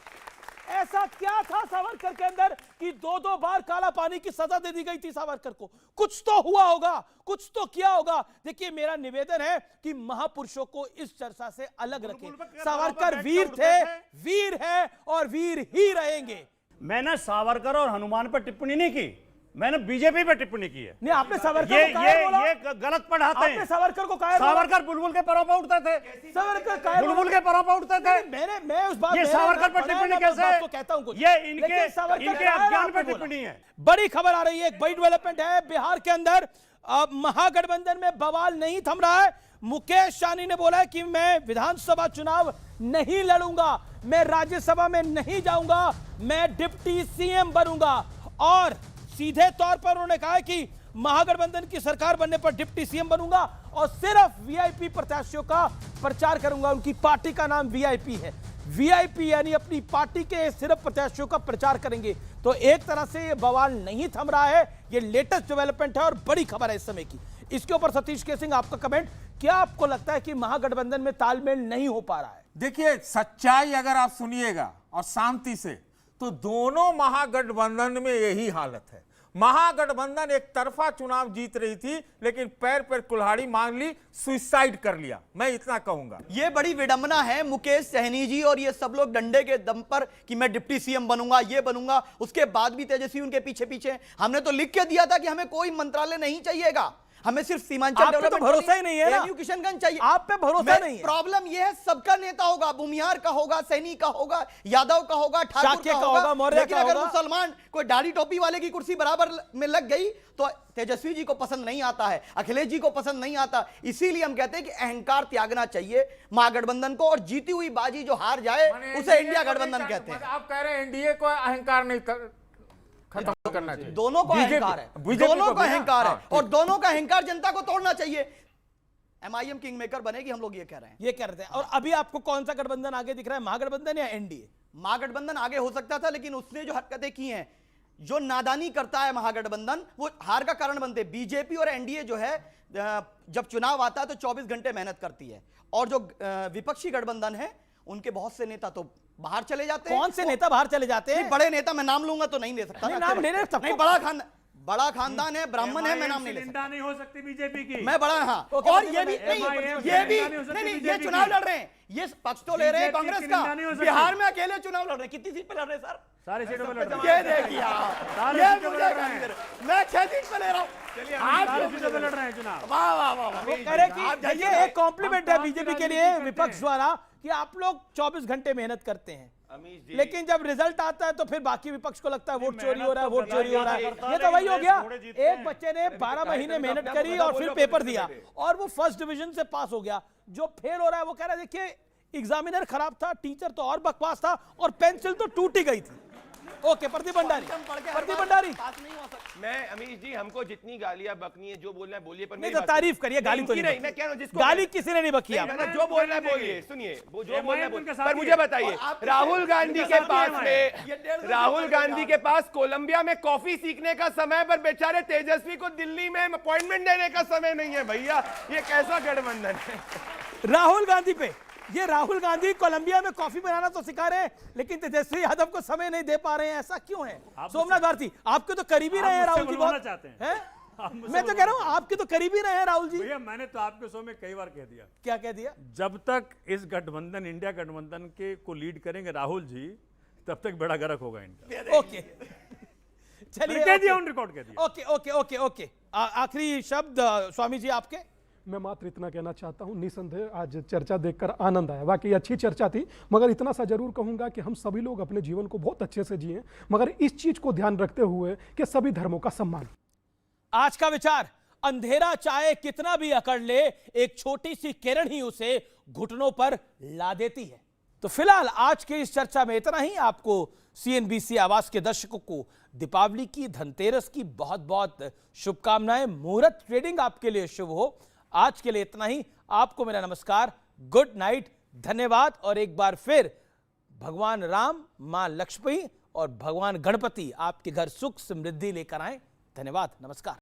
ऐसा क्या था सावरकर के अंदर कि 2-2 बार काला पानी की सजा दे दी गई थी सावरकर को? कुछ तो हुआ होगा, कुछ तो किया होगा। देखिए मेरा निवेदन है कि महापुरुषों को इस चर्चा से अलग रखें। सावरकर वीर थे, वीर है और वीर ही रहेंगे। मैंने सावरकर और हनुमान पर टिप्पणी नहीं की, मैंने बीजेपी पे टिप्पणी की है। नहीं, आपने सावरकर को कायर बोला? ये गलत पढ़ाते हैं। आपने सावरकर को कायर बोला? सावरकर बुलबुल के परों पर उठते थे, सावरकर कायर बुलबुल के परों पर उठते थे। मैं उस बात, ये सावरकर पर टिप्पणी कैसे? कहता हूं कुछ, ये इनके अज्ञान पर टिप्पणी है। बड़ी खबर आ रही है, एक बड़ी डेवलपमेंट है बिहार के अंदर। महागठबंधन में बवाल नहीं थम रहा है। मुकेश सहनी ने बोला है कि मैं विधानसभा चुनाव नहीं लड़ूंगा, मैं राज्यसभा में नहीं जाऊंगा, मैं डिप्टी सीएम बनूंगा। और सीधे तौर पर उन्होंने कहा है कि महागठबंधन की सरकार बनने पर डिप्टी सीएम बनूंगा और सिर्फ वीआईपी प्रत्याशियों का प्रचार करूंगा। उनकी पार्टी का नाम वीआईपी है, वीआईपी यानी अपनी पार्टी के सिर्फ प्रत्याशियों का प्रचार करेंगे। तो एक तरह से ये बवाल नहीं थम रहा है, ये लेटेस्ट डेवलपमेंट है और बड़ी खबर है इस समय की। इसके ऊपर सतीश के सिंह आपका कमेंट, क्या आपको लगता है कि महागठबंधन में तालमेल नहीं हो पा रहा है? देखिए, सच्चाई अगर आप सुनिएगा और शांति से, तो दोनों महागठबंधन में यही हालत है। महागठबंधन एक तरफा चुनाव जीत रही थी, लेकिन पैर पर कुल्हाड़ी मांग ली, सुसाइड कर लिया। मैं इतना कहूंगा, ये बड़ी विडंबना है मुकेश सहनी जी और ये सब लोग डंडे के दम पर कि मैं डिप्टी सीएम बनूंगा, ये बनूंगा। उसके बाद भी तेजस्वी उनके पीछे पीछे। हमने तो लिख के दिया था कि हमें कोई मंत्रालय नहीं चाहिएगा। हमें सिर्फ सीमांचल आप पे तो भरोसा ही नहीं है ना। ANU किशनगंज चाहिए। आप पे भरोसा नहीं है। प्रॉब्लम ये है, सबका नेता होगा, भूमिहार का होगा, सैनी का होगा, यादव का होगा, ठाकुर का होगा, मौर्य लेकिन का अगर होगा। मुसलमान कोई दाढ़ी टोपी वाले की कुर्सी बराबर में लग गई तो तेजस्वी जी को पसंद नहीं आता है, अखिलेश जी को पसंद नहीं आता। इसीलिए हम कहते हैं कि अहंकार त्यागना चाहिए महागठबंधन को, और जीती हुई बाजी जो हार जाए उसे इंडिया गठबंधन कहते हैं। आप कह रहे हैं एनडीए को अहंकार नहीं खत्म करना चाहिए। दोनों को अहंकार है, दोनों को अहंकार है, और दोनों का अहंकार जनता को तोड़ना चाहिए। MIM किंग मेकर बनेगी, हम लोग ये कह रहे हैं, ये कह रहे हैं। और अभी आपको कौन सा गठबंधन आगे दिख रहा है, महागठबंधन या एनडीए? महागठबंधन आगे हो सकता था, लेकिन उसने जो हरकतें की हैं, जो नादानी करता है महागठबंधन, वो हार का कारण बनते हैं। बीजेपी और एनडीए जो है, जब चुनाव आता है तो 24 घंटे मेहनत करती है, और जो विपक्षी गठबंधन है उनके बहुत से नेता तो बाहर चले जाते हैं। कौन से नेता बाहर चले जाते हैं? बड़े नेता, मैं नाम लूंगा तो नहीं ले सकता। नाम ले रहे, नहीं, बड़ा खानदान है, ब्राह्मण है, मैं नाम नहीं ले सकता। नहीं हो सकती बीजेपी की, मैं बड़ा, हाँ। और ये भी नहीं, ये चुनाव लड़ रहे हैं, ये पक्ष तो ले रहे हैं कांग्रेस का। बिहार में अकेले चुनाव लड़ रहे हैं, कितनी सीट पे लड़ रहे हैं सर? सारी सीटों पे लड़ रहे हैं। ये देखिए, ये मुझे मैं 6 सीट पे ले रहा हूँ, आप सीटों पे लड़ रहे हैं चुनाव। वाह वाह वाह। वो कह रहे कि ये एक कॉम्प्लीमेंट है बीजेपी के लिए विपक्ष द्वारा कि आप लोग 24 घंटे मेहनत करते हैं, लेकिन जब रिजल्ट आता है तो फिर बाकी विपक्ष को लगता है वोट चोरी हो रहा है, वोट चोरी हो रहा है। ये तो वही हो गया, एक बच्चे ने 12 महीने मेहनत करी और फिर पेपर दिया और वो फर्स्ट डिवीजन से पास हो गया। जो फेल हो रहा है वो कह रहा है देखिए एग्जामिनर खराब था, टीचर तो और बकवास था, और पेंसिल तो टूट ही गई थी। ओके, प्रदीप भंडारी। मैं अमीश जी, हमको जितनी गालियां बकनी है, जो बोलना है बोलिए, पर नहीं तो तारीफ करिए, गाली तो नहीं। मैं कह रहा हूं जिसको गाली किसी ने नहीं बकी आप। जो बोलना है बोलिए, सुनिए, वो जो बोलना है बोलिए। पर मुझे बताइए, राहुल गांधी के पास कोलंबिया में कॉफी सीखने का समय, पर बेचारे तेजस्वी को दिल्ली में अपॉइंटमेंट देने का समय नहीं है। भैया ये कैसा गठबंधन है? राहुल गांधी पे, ये राहुल गांधी कोलंबिया में कॉफी बनाना तो सिखा रहे हैं, लेकिन तेजस्वी यादव को समय नहीं दे पा रहे हैं, ऐसा क्यों है? सोमनाथ भारती, आपके तो करीबी रहे हैं राहुल जी, बहुत चाहते हैं। मैं तो कह रहा हूं आपके तो करीबी रहे हैं राहुल जी। भैया मैंने तो आपके शो में कई बार कह दिया। क्या कह दिया? जब तक इस गठबंधन, इंडिया गठबंधन के को लीड करेंगे राहुल जी, तब तक बड़ा गर्क होगा इनका। ओके, चलिए, कह दिया, ऑन रिकॉर्ड कह दिया। ओके ओके ओके ओके, आखिरी शब्द स्वामी जी आपके। मैं मात्र इतना कहना चाहता हूं, निसंदेह आज चर्चा देखकर आनंद आया, वाकई अच्छी चर्चा थी, मगर इतना सा जरूर कहूंगा कि हम सभी लोग अपने जीवन को बहुत अच्छे से जिए, मगर इस चीज को ध्यान रखते हुए कि सभी धर्मों का सम्मान। आज का विचार, अंधेरा चाहे कितना भी अकड़ ले, एक छोटी सी किरण ही उसे घुटनों पर ला देती है। तो फिलहाल आज के इस चर्चा में इतना ही। आपको CNBC आवाज के दर्शकों को दीपावली की, धनतेरस की बहुत बहुत शुभकामनाएं। मुहूर्त ट्रेडिंग आपके लिए शुभ हो। आज के लिए इतना ही। आपको मेरा नमस्कार, गुड नाइट, धन्यवाद। और एक बार फिर भगवान राम, मां लक्ष्मी और भगवान गणपति आपके घर सुख समृद्धि लेकर आए। धन्यवाद, नमस्कार।